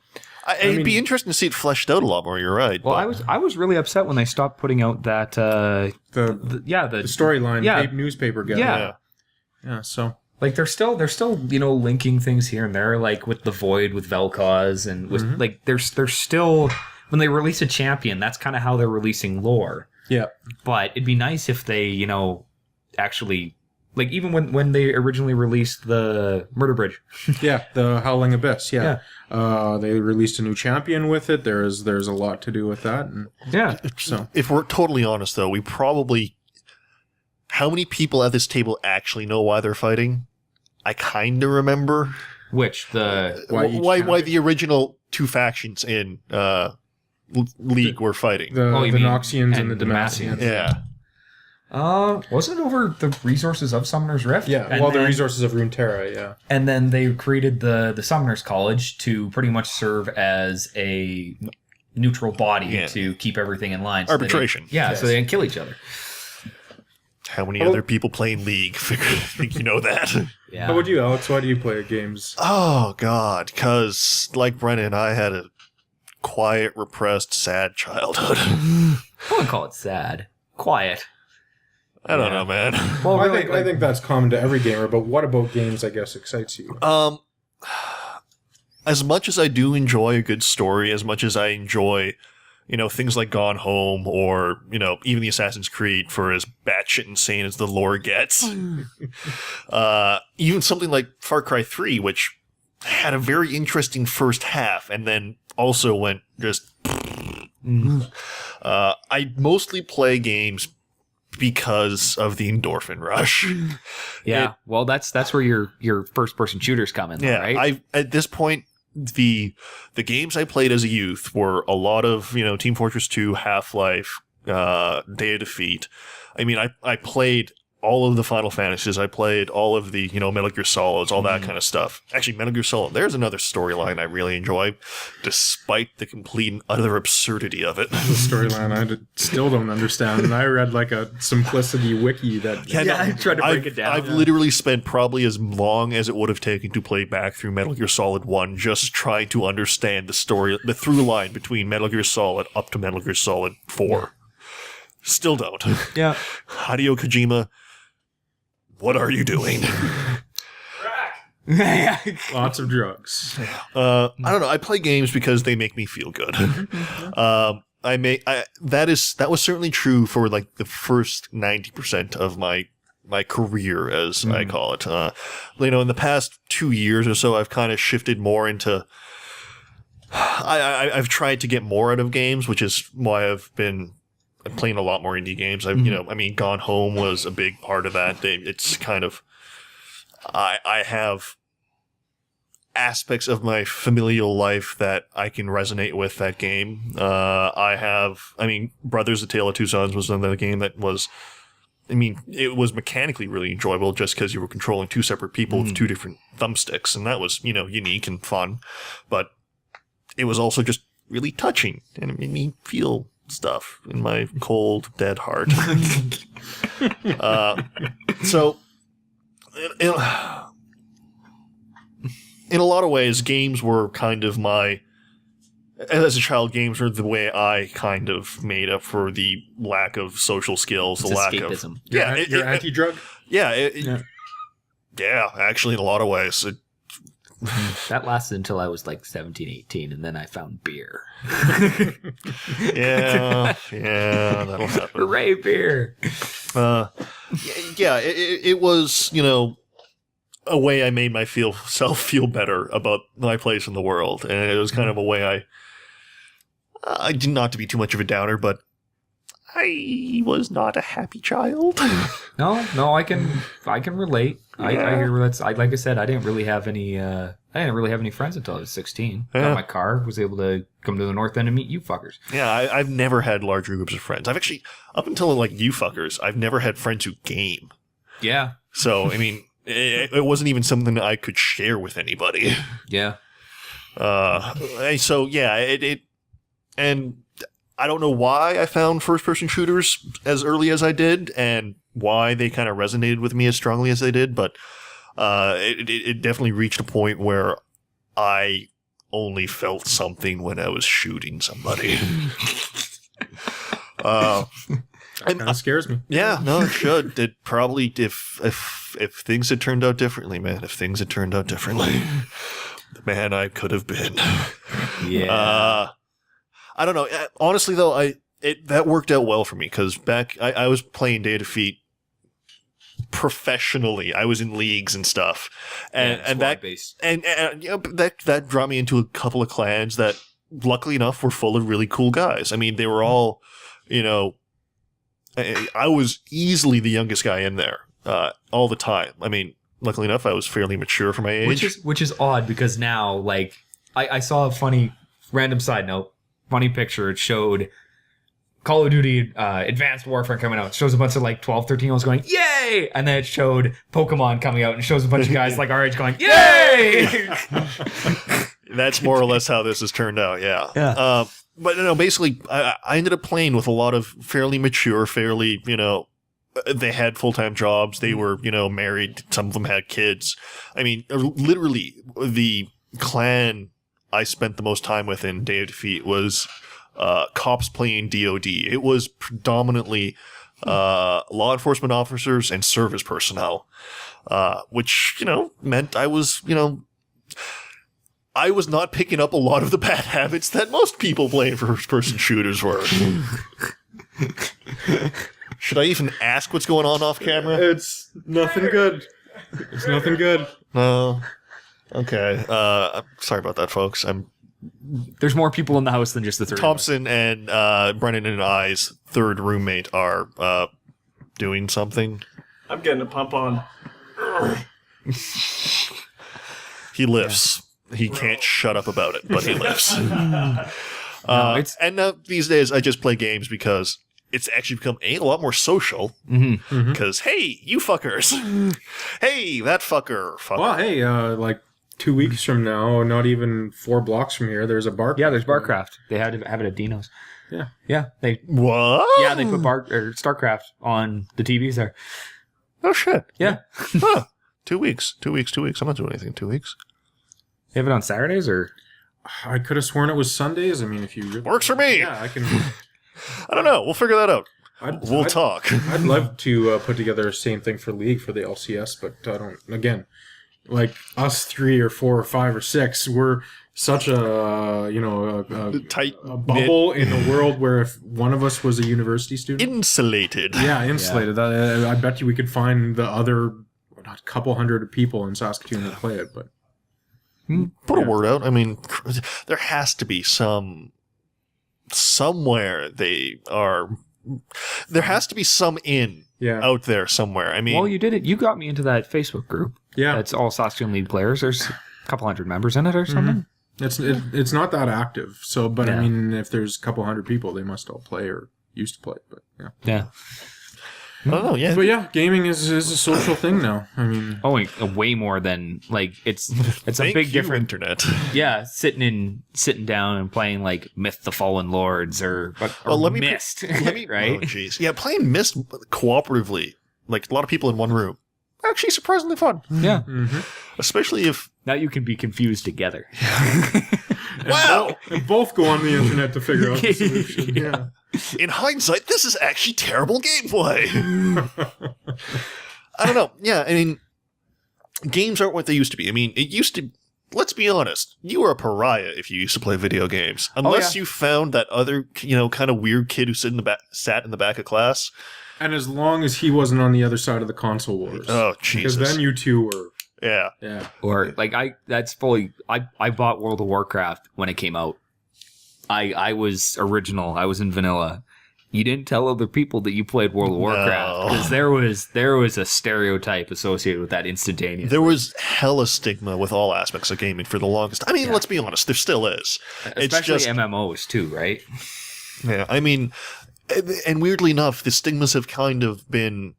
it'd be interesting to see it fleshed out a lot more. You're right. Well, I was really upset when they stopped putting out that the storyline newspaper guy. Yeah. So like they're still linking things here and there, like with the Void with Vel'Koz, and with like they're still, when they release a champion, that's kind of how they're releasing lore. Yeah. But it'd be nice if they actually, like, even when they originally released the Murder Bridge. The Howling Abyss. Yeah. They released a new champion with it. There's a lot to do with that. And so if we're totally honest, though, we probably, how many people at this table actually know why they're fighting? I kind of remember. Which why the original 2 factions in League were fighting. The Noxians and the Demacians. Yeah. Wasn't it over the resources of Summoner's Rift? Yeah, the resources of Runeterra, yeah. And then they created the Summoner's College to pretty much serve as a neutral body to keep everything in line. Arbitration. So they didn't kill each other. How many other people play in League? Think you know that? Yeah. How about you, Alex? Why do you play games? Oh, God. Because, like Brennan, I had a quiet, repressed, sad childhood. I wouldn't call it sad. Quiet. I don't know, man. Well, I think that's common to every gamer, but what about games, I guess, excites you? As much as I do enjoy a good story, as much as I enjoy, things like Gone Home or, even the Assassin's Creed, for as batshit insane as the lore gets, even something like Far Cry 3, which had a very interesting first half and then also went just... I mostly play games because of the endorphin rush. Yeah, well, that's where your first person shooters come in, right? At this point, the games I played as a youth were a lot of Team Fortress 2, Half-Life, Day of Defeat. I mean, I played all of the Final Fantasies. I played all of the Metal Gear Solids, all that kind of stuff. Actually, Metal Gear Solid, there's another storyline I really enjoy, despite the complete and utter absurdity of it. The storyline I still don't understand, and I read like a simplicity wiki that I tried to break it down. I've literally spent probably as long as it would have taken to play back through Metal Gear Solid 1 just trying to understand the story, the through line between Metal Gear Solid up to Metal Gear Solid 4. Yeah. Still don't. Yeah. Hideo Kojima, what are you doing? Lots of drugs. I don't know. I play games because they make me feel good. That was certainly true for like the first 90% of my career, as I call it. In the past 2 years or so, I've kind of shifted more into. I've tried to get more out of games, which is why I've been playing a lot more indie games. Gone Home was a big part of that. It's kind of. I have aspects of my familial life that I can resonate with that game. Brothers: A Tale of Two Sons was another game that was, it was mechanically really enjoyable just because you were controlling two separate people with two different thumbsticks, and that was, unique and fun. But it was also just really touching, and it made me feel stuff in my cold, dead heart. So, in a lot of ways, games were kind of as a child, games were the way I kind of made up for the lack of social skills, It's the lack escapism. of Your anti-drug? yeah, actually, in a lot of ways. That lasted until I was like 17, 18, and then I found beer. Yeah, that'll happen. Hooray, beer! It was, a way I made myself feel better about my place in the world, and it was kind of a way I did not to be too much of a downer, but I was not a happy child. No, I can relate. I hear that's. Like I said, I didn't really have any. I didn't really have any friends until I was 16. Yeah. Got my car, was able to come to the North End and meet you fuckers. Yeah, I've never had large groups of friends. I've actually, up until like you fuckers, I've never had friends who game. Yeah. So it wasn't even something that I could share with anybody. Yeah. And I don't know why I found first-person shooters as early as I did, and why they kind of resonated with me as strongly as they did, but it definitely reached a point where I only felt something when I was shooting somebody. That kind of scares me. Yeah, no, it should. It probably, if things had turned out differently, man, the man I could have been. Yeah. I don't know. Honestly, though, that worked out well for me, because back I was playing Day of Defeat professionally. I was in leagues and stuff, and that brought me into a couple of clans that, luckily enough, were full of really cool guys. They were all, I was easily the youngest guy in there all the time. Luckily enough, I was fairly mature for my age. Which is odd, because now, like, I saw a funny random side note, funny picture. It showed Call of Duty Advanced Warfare coming out. It shows a bunch of like 12, 13-year-olds going, yay! And then it showed Pokemon coming out, and it shows a bunch of guys like our age going, yay! That's more or less how this has turned out, yeah. But basically, I ended up playing with a lot of fairly mature, they had full-time jobs. They were, married. Some of them had kids. Literally, the clan I spent the most time with in Day of Defeat was cops playing DOD. It was predominantly law enforcement officers and service personnel, which, meant I was not picking up a lot of the bad habits that most people playing first-person shooters were. Should I even ask what's going on off camera? It's nothing good. It's nothing good. No. Okay. Sorry about that, folks. There's more people in the house than just the three. Thompson and Brennan and I's third roommate are doing something. I'm getting a pump on. He lifts. Yeah. He can't shut up about it, but he lifts. And these days, I just play games because it's actually become a lot more social. Because, hey, you fuckers. Hey, that fucker. Well, hey, like 2 weeks from now, not even 4 blocks from here, there's a bar. Yeah, there's Barcraft. They have it at Dino's. Yeah. Yeah. What? Yeah, they put StarCraft on the TVs there. Oh, shit. Yeah. Huh. 2 weeks. 2 weeks. 2 weeks. I'm not doing anything in 2 weeks. They have it on Saturdays, or? I could have sworn it was Sundays. If you really... Works for me. Yeah, I can... I don't know. We'll figure that out. We'll talk. I'd love to put together the same thing for League for the LCS, but I don't. Again, like us 3 or 4 or 5 or 6, we're such a Tight a bubble in a world where if one of us was a university student, insulated. insulated. I bet you we could find the other couple hundred people in Saskatoon that play it, but Put a word out. I mean, there has to be somewhere they are. There has to be some out there somewhere. I mean, well, you did it. You got me into that Facebook group. yeah, That's all Saskatoon League players. There's a couple hundred members in it or something. it's not that active. So, but Yeah. I mean, if there's a couple hundred people, they must all play or used to play. But yeah, Yeah. I don't know. Yeah, but yeah, gaming is a social thing now. I mean, Oh, way more than like it's a Thank big you, difference. internet. Yeah, sitting down and playing like Myth the Fallen Lords or let me Myst, Let me, right? Oh, jeez. Yeah, playing Myst cooperatively, like a lot of people in one room, actually surprisingly fun. Yeah. Especially if Now you can be confused together. and both go on the internet to figure out the solution. Yeah. in hindsight, this is actually terrible gameplay. I don't know. Yeah, I mean, games aren't what they used to be. I mean, it used to. Let's be honest. You were a pariah if you used to play video games, unless you found that other, kind of weird kid who sat in the back of class. And as long as he wasn't on the other side of the console wars. Oh, Jesus! Because then you two were. Yeah. Or like I bought World of Warcraft when it came out. I was original. I was in vanilla. You didn't tell other people that you played World of Warcraft because there was a stereotype associated with that instantaneously. There was hella stigma with all aspects of gaming for the longest. I mean, let's be honest, there still is. Especially MMOs too, right? Yeah, I mean, and weirdly enough, the stigmas have kind of been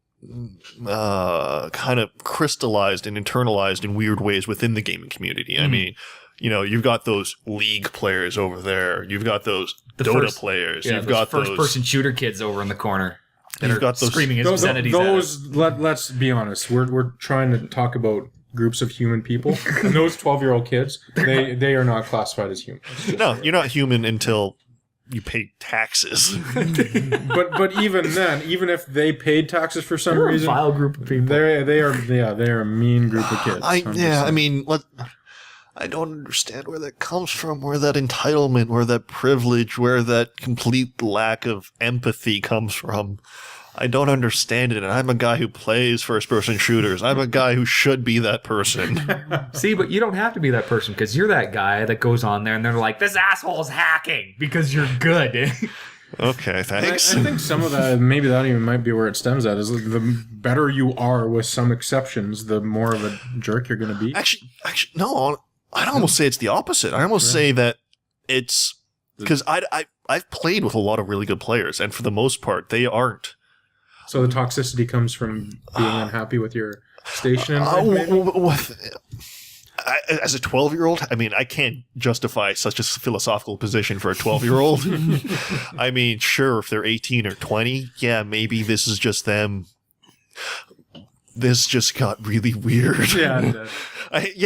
kind of crystallized and internalized in weird ways within the gaming community. I mean, you've got those League players over there. You've got those Dota players. You've got those first-person shooter kids over in the corner. You've got those screaming his obscenities at us. Let's be honest. We're trying to talk about groups of human people, and those 12-year-old kids, they are not classified as human. No, you're not human until you pay taxes. but even then, even if they paid taxes for some reason, a vile group of people. they are a mean group of kids. I mean, I don't understand where that comes from, where that entitlement, where that privilege, where that complete lack of empathy comes from. I don't understand it, and I'm a guy who plays first-person shooters. I'm a guy who should be that person. See, but you don't have to be that person because you're that guy that goes on there and they're like, this asshole's hacking because you're good. Okay, thanks. I think some of that, maybe that even might be where it stems at, is the better you are with some exceptions, the more of a jerk you're going to be. Actually, no, I'd almost say it's the opposite. I almost say that it's because I've played with a lot of really good players, and for the most part, they aren't. So the toxicity comes from being unhappy with your station in life, maybe? As a 12-year-old, I mean, I can't justify such a philosophical position for a 12-year-old. I mean, sure, if they're 18 or 20, yeah, maybe this is just them. This just got really weird. Yeah.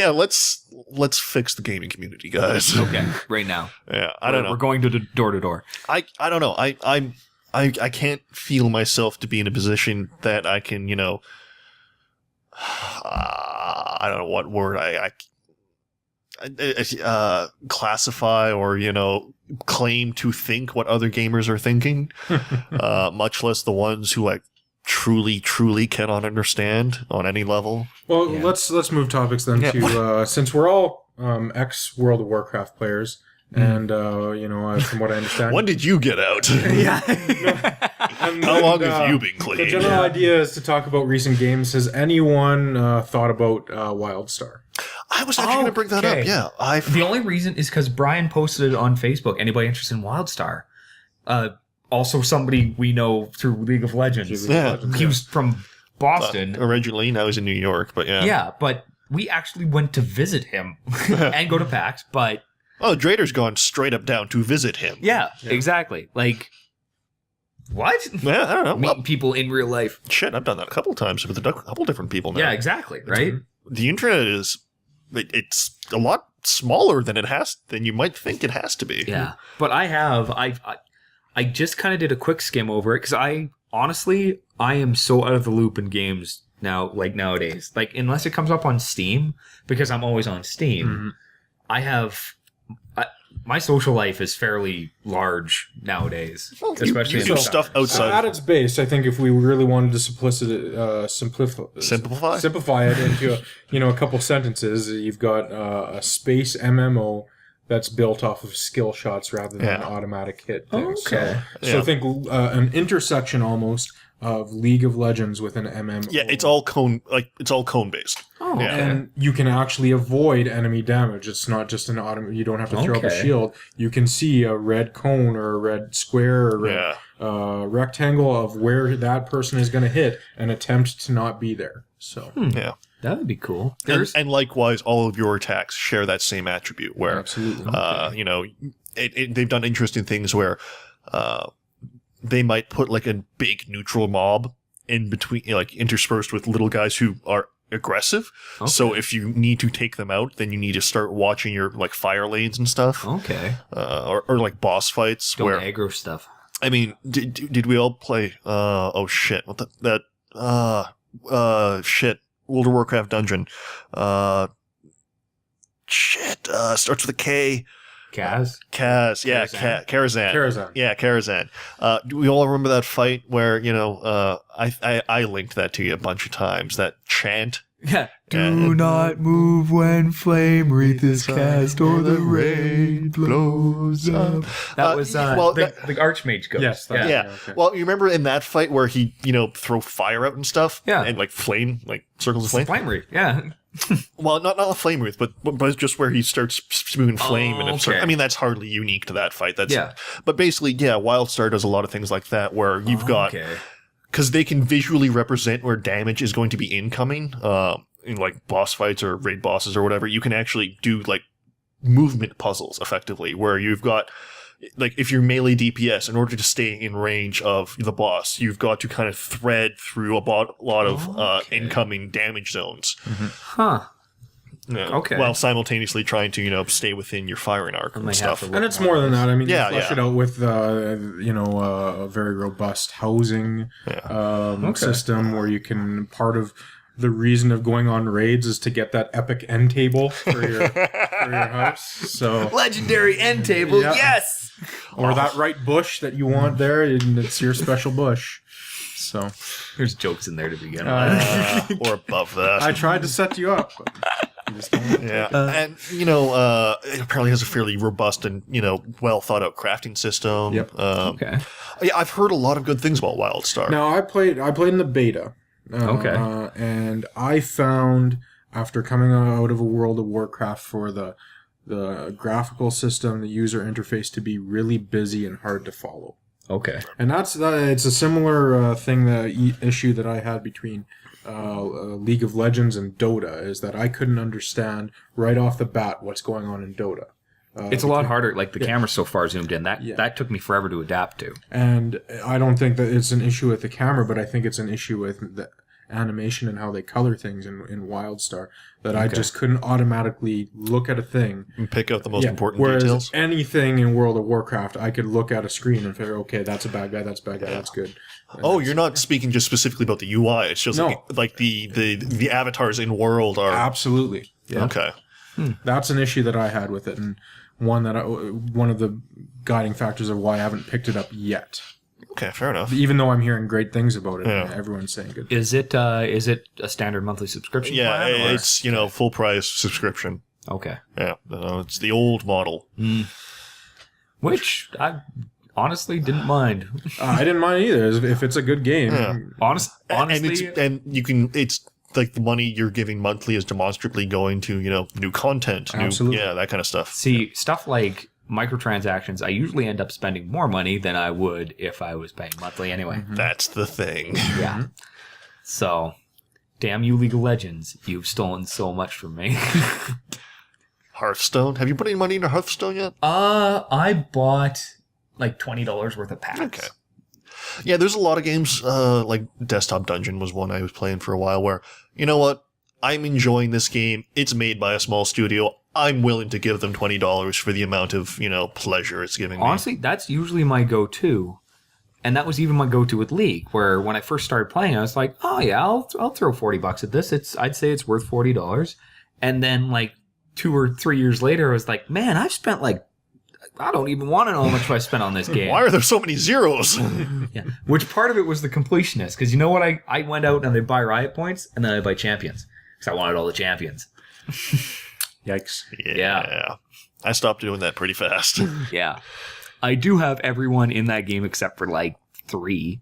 Let's fix the gaming community, guys. Okay, right now. Yeah, I don't know. We're going to door to door. I don't know. I can't feel myself to be in a position that I can, I don't know what word I classify or, claim to think what other gamers are thinking, much less the ones who truly cannot understand on any level. Well, let's move topics then to since we're all ex World of Warcraft players, and from what I understand, when did you get out? How long have you been clean? The general idea is to talk about recent games. Has anyone thought about WildStar? I was actually going to bring that up. Yeah, The only reason is because Brian posted it on Facebook. Anybody interested in WildStar? Also, somebody we know through League of Legends. He was from Boston originally. Now he's in New York, but yeah. But we actually went to visit him and go to PAX. But Drader's gone straight up down to visit him. Yeah, exactly. Like, what? Yeah, I don't know. Meeting people in real life. Shit, I've done that a couple times with a couple different people now. Yeah, exactly. Right. The internet it's a lot smaller than you might think it has to be. Yeah, but I just kind of did a quick skim over it because I am so out of the loop in games nowadays. Like, unless it comes up on Steam, because I'm always on Steam, I have... my social life is fairly large nowadays, especially you do stuff outside. At its base, I think if we really wanted to simplify it into a couple sentences, you've got a space MMO that's built off of skill shots rather than an automatic hit thing. Okay. So think an intersection almost of League of Legends with an MMO. Yeah, it's all cone based. Oh, okay. And you can actually avoid enemy damage. It's not just an auto. You don't have to throw up a shield. You can see a red cone or a red square or a red rectangle of where that person is going to hit and attempt to not be there. So yeah, that would be cool. And likewise, all of your attacks share that same attribute. Where absolutely, they've done interesting things where they might put like a big neutral mob in between, like interspersed with little guys who are aggressive. Okay. So if you need to take them out, then you need to start watching your like fire lanes and stuff. Okay. Or like boss fights. Don't aggro stuff. I mean, did we all play? Oh shit! What shit! World of Warcraft dungeon. Starts with a K. Kaz? Yeah, Karazhan. Yeah, Karazhan. Do we all remember that fight where, I linked that to you a bunch of times, that chant? Yeah. Do not move when flame wreath is cast or the rain blows up. That was the Archmage goes. Yes. Yeah. Okay. Well, you remember in that fight where he, throw fire out and stuff? Yeah. And like flame, like circles of flame? Flame wreath, yeah. Well, not a flame wreath, but just where he starts spewing flame. I mean, that's hardly unique to that fight. But basically, WildStar does a lot of things like that where you've got... Because they can visually represent where damage is going to be incoming, in like boss fights or raid bosses or whatever. You can actually do like movement puzzles effectively, where you've got, like, if you're melee DPS, in order to stay in range of the boss, you've got to kind of thread through a lot of incoming damage zones. Mm-hmm. Huh. Okay. While simultaneously trying to, stay within your firing arc and stuff. And it's more than that. I mean, you flesh it out with, a very robust housing system where you can, part of the reason of going on raids is to get that epic end table for your house. So legendary end table, yes! Or that right bush that you want there, and it's your special bush. So there's jokes in there to begin with. Or above that. I tried to set you up. And it apparently has a fairly robust and well thought out crafting system. Yep. Yeah, I've heard a lot of good things about WildStar. Now I played in the beta. And I found, after coming out of a World of Warcraft, for the graphical system, the user interface to be really busy and hard to follow. Okay. And it's a similar issue that I had between League of Legends and Dota, is that I couldn't understand right off the bat what's going on in Dota. It's a lot harder. Like, the camera's so far zoomed in. That took me forever to adapt to. And I don't think that it's an issue with the camera, but I think it's an issue with the animation and how they color things in WildStar, that I just couldn't automatically look at a thing and pick out the most important whereas details. Anything in World of Warcraft, I could look at a screen and figure, okay, that's a bad guy, that's a bad guy, that's good. And you're not speaking just specifically about the UI. It's just like the avatars in world are absolutely okay. That's an issue that I had with it, and one of the guiding factors of why I haven't picked it up yet. Okay, fair enough. Even though I'm hearing great things about it, everyone's saying good. Is it a standard monthly subscription? Yeah, it's full price subscription. Okay. Yeah, it's the old model, which I honestly didn't mind. I didn't mind either if it's a good game. Yeah. Honestly, it's like the money you're giving monthly is demonstrably going to new content, that kind of stuff. See, stuff like microtransactions, I usually end up spending more money than I would if I was paying monthly anyway. Mm-hmm. That's the thing. Yeah. So, damn you, League of Legends. You've stolen so much from me. Hearthstone? Have you put any money into Hearthstone yet? I bought like $20 worth of packs. Okay. Yeah, there's a lot of games, like Desktop Dungeon was one I was playing for a while where, you know what? I'm enjoying this game. It's made by a small studio. I'm willing to give them $20 for the amount of, pleasure it's giving me. Honestly, that's usually my go-to. And that was even my go-to with League, where when I first started playing, I was like, oh yeah, I'll throw $40 at this. I'd say it's worth $40. And then like 2 or 3 years later, I was like, man, I've spent like, I don't even want to know how much I spent on this game. Why are there so many zeros? Yeah. Which part of it was the completionist? Because you know what? I went out and I'd buy Riot Points, and then I'd buy champions. Because I wanted all the champions. Yikes. Yeah. I stopped doing that pretty fast. Yeah. I do have everyone in that game except for like 3.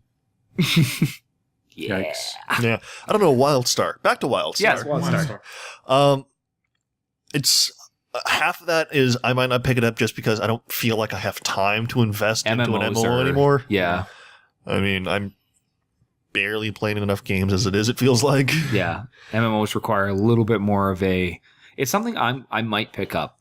Yeah. Yikes. Yeah. I don't know, WildStar. Back to WildStar. Yes, WildStar. It's half of that is I might not pick it up just because I don't feel like I have time to invest into an MMOs MMO anymore. Yeah. I mean, I'm barely playing enough games as it is, it feels like. Yeah. MMOs require a little bit more of a... It's something I might pick up,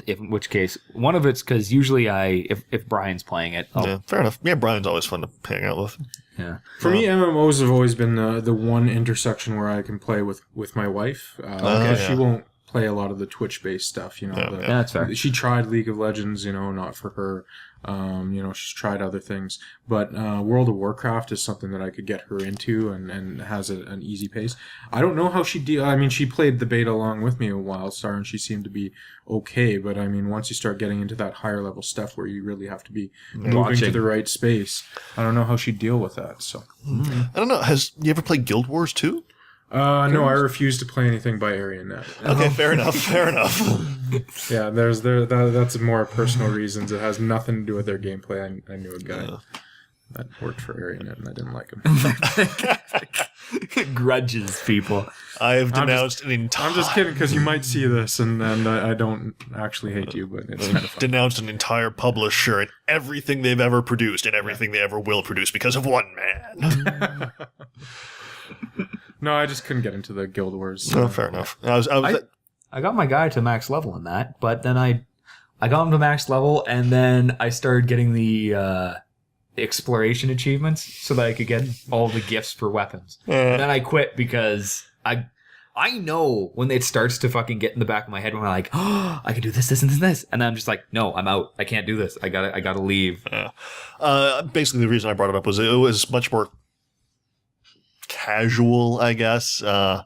in which case, one of it's because usually if Brian's playing it... Yeah, fair enough. Yeah, Brian's always fun to hang out with. Yeah. For me, MMOs have always been the one intersection where I can play with my wife. Because she won't play a lot of the Twitch-based stuff, you know. Yeah, that's fair. She tried League of Legends, you know, not for her. You know, she's tried other things. But World of Warcraft is something that I could get her into and has an easy pace. I don't know how she I mean, she played the beta along with me a WildStar, and she seemed to be okay. But, I mean, once you start getting into that higher level stuff where you really have to be moving to the right space, I don't know how she'd deal with that. So I don't know. Has you ever played Guild Wars 2? No, I refuse to play anything by AreaNet. Okay, fair enough. Fair enough. Yeah, that's more personal reasons. It has nothing to do with their gameplay. I knew a guy that worked for AreaNet, and I didn't like him. Grudges, people. I have denounced an entire... I'm just kidding, because you might see this, and I don't actually hate you, but it's kind of fun. denounced an entire publisher and everything they've ever produced and everything they ever will produce because of one man. No, I just couldn't get into the Guild Wars. Oh, fair enough. I got my guy to max level in that, but then I got him to max level, and then I started getting the exploration achievements so that I could get all the gifts for weapons. And then I quit because I know when it starts to fucking get in the back of my head when I'm like, oh, I can do this, and then I'm just like, no, I'm out. I can't do this. I gotta leave. Basically, the reason I brought it up was it was much more casual, I guess. I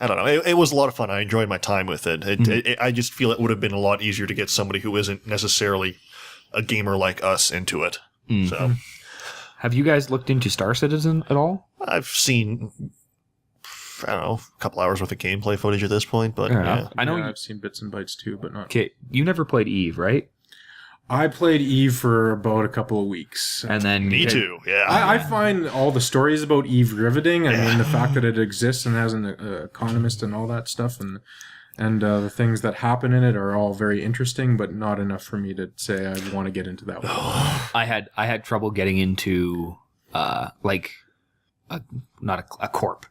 don't know. It was a lot of fun. I enjoyed my time with it. I just feel it would have been a lot easier to get somebody who isn't necessarily a gamer like us into it. So, have you guys looked into Star Citizen at all? I've seen, I don't know, a couple hours worth of gameplay footage at this point, but yeah. I know I've seen bits and bytes too, but not. Okay, you never played Eve, right? I played Eve for about a couple of weeks. And then Me too, yeah. I find all the stories about Eve riveting. I mean, the fact that it exists and has an economist and all that stuff, and the things that happen in it are all very interesting, but not enough for me to say I want to get into that one. I had trouble getting into not a corp.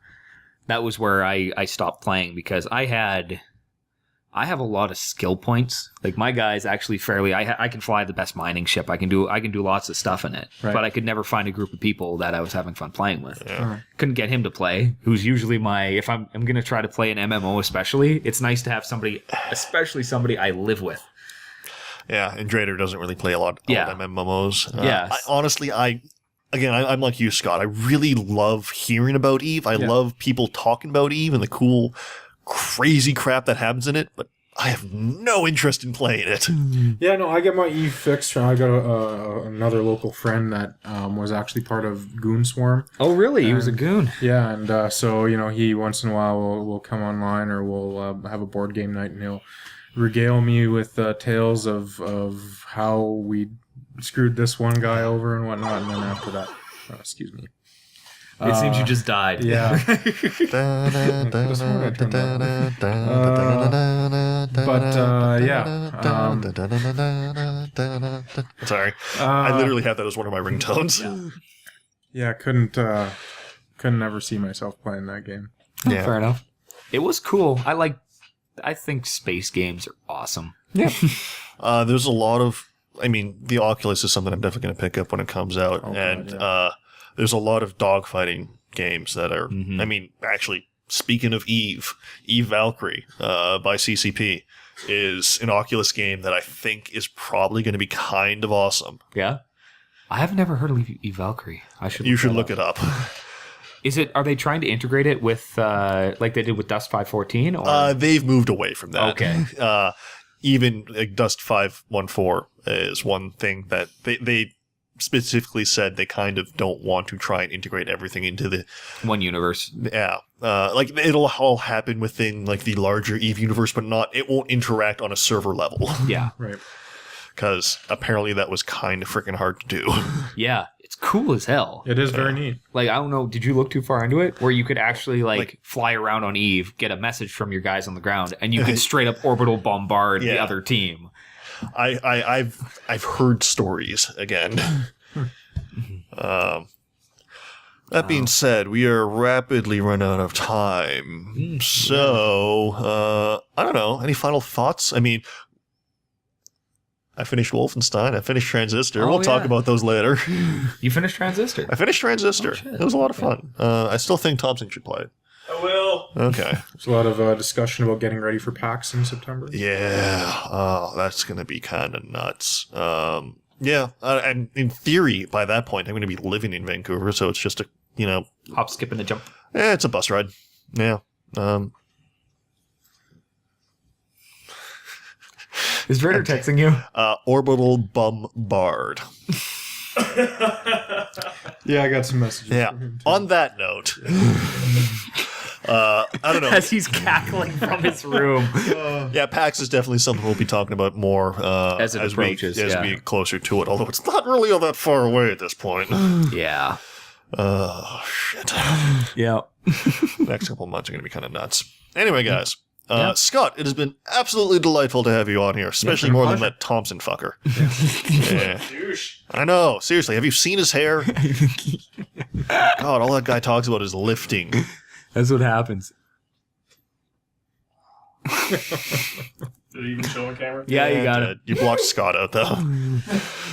That was where I stopped playing because I have a lot of skill points. Like my guy's actually fairly. I can fly the best mining ship. I can do lots of stuff in it. Right. But I could never find a group of people that I was having fun playing with. Yeah. Couldn't get him to play. Who's usually if I'm gonna try to play an MMO, especially, it's nice to have somebody, especially somebody I live with. Yeah, and Drader doesn't really play a lot of MMOs. Yes. I'm like you, Scott. I really love hearing about Eve. I love people talking about Eve and the cool, crazy crap that happens in it, but I have no interest in playing it. Yeah, no, I get my Eve fixed. I got another local friend that was actually part of Goon Swarm. Oh, really? He was a goon. Yeah, and so, you know, he once in a while will come online or we'll have a board game night, and he'll regale me with tales of how we screwed this one guy over and whatnot, and then after that, excuse me. It seems you just died. Yeah. Sorry. I literally have that as one of my ringtones. Yeah, couldn't ever see myself playing that game. Yeah. Fair enough. It was cool. I think space games are awesome. Yeah. There's a lot of, the Oculus is something I'm definitely going to pick up when it comes out. There's a lot of dogfighting games that are, actually, speaking of Eve Valkyrie by CCP is an Oculus game that I think is probably going to be kind of awesome. Yeah? I have never heard of Valkyrie. You should look it up. Are they trying to integrate it with like they did with Dust 514? Or they've moved away from that. Okay. Even Dust 514 is one thing that they specifically said they kind of don't want to try and integrate everything into the one universe. Yeah. Like it'll all happen within like the larger EVE universe, but it won't interact on a server level. Yeah. Right. Because apparently that was kind of freaking hard to do. Yeah. It's cool as hell. It is very neat. Like, I don't know, did you look too far into it? Where you could actually like fly around on EVE, get a message from your guys on the ground, and you could straight up orbital bombard the other team. I've heard stories again. That being said, we are rapidly running out of time. So, I don't know. Any final thoughts? I mean, I finished Wolfenstein. I finished Transistor. We'll talk about those later. You finished Transistor? I finished Transistor. It was a lot of fun. I still think Thompson should play it. I will. Okay. There's a lot of discussion about getting ready for PAX in September. Yeah. Oh, that's going to be kind of nuts. Yeah. And in theory, by that point, I'm going to be living in Vancouver, so it's just a, hop, skip, and a jump. Yeah, it's a bus ride. Yeah. Is Raider texting you? Orbital bombard. Yeah, I got some messages. Yeah. From him too. On that note, I don't know. As he's cackling from his room. Yeah, PAX is definitely something we'll be talking about more as it approaches. As we get closer to it, although it's not really all that far away at this point. Yeah. Oh, shit. Yeah. Next couple of months are going to be kind of nuts. Anyway, guys. Scott, it has been absolutely delightful to have you on here, especially more than that Thompson fucker. Yeah. I know. Seriously, have you seen his hair? God, all that guy talks about is lifting. That's what happens. Did it even show on camera? Yeah, you got it. You blocked Scott out, though.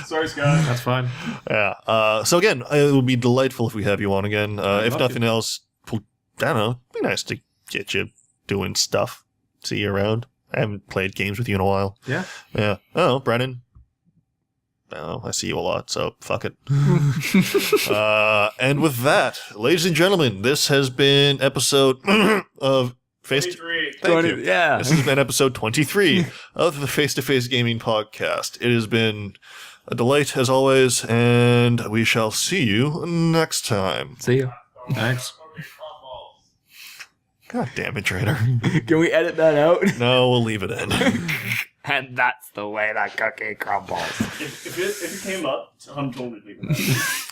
Sorry, Scott. That's fine. Yeah. So again, it would be delightful if we have you on again. If nothing else, I don't know. It'd be nice to get you doing stuff. See you around. I haven't played games with you in a while. Yeah. Yeah. Oh, Brennan. Oh, I see you a lot, so fuck it. And with that, ladies and gentlemen, this has been episode of Face 23. Thank you. Yeah. This has been episode 23 of the Face to Face Gaming Podcast. It has been a delight as always, and we shall see you next time. See you. Thanks. God damn it, Trader. Can we edit that out? No, we'll leave it in. And that's the way that cookie crumbles. If it came up, I'm totally leaving that.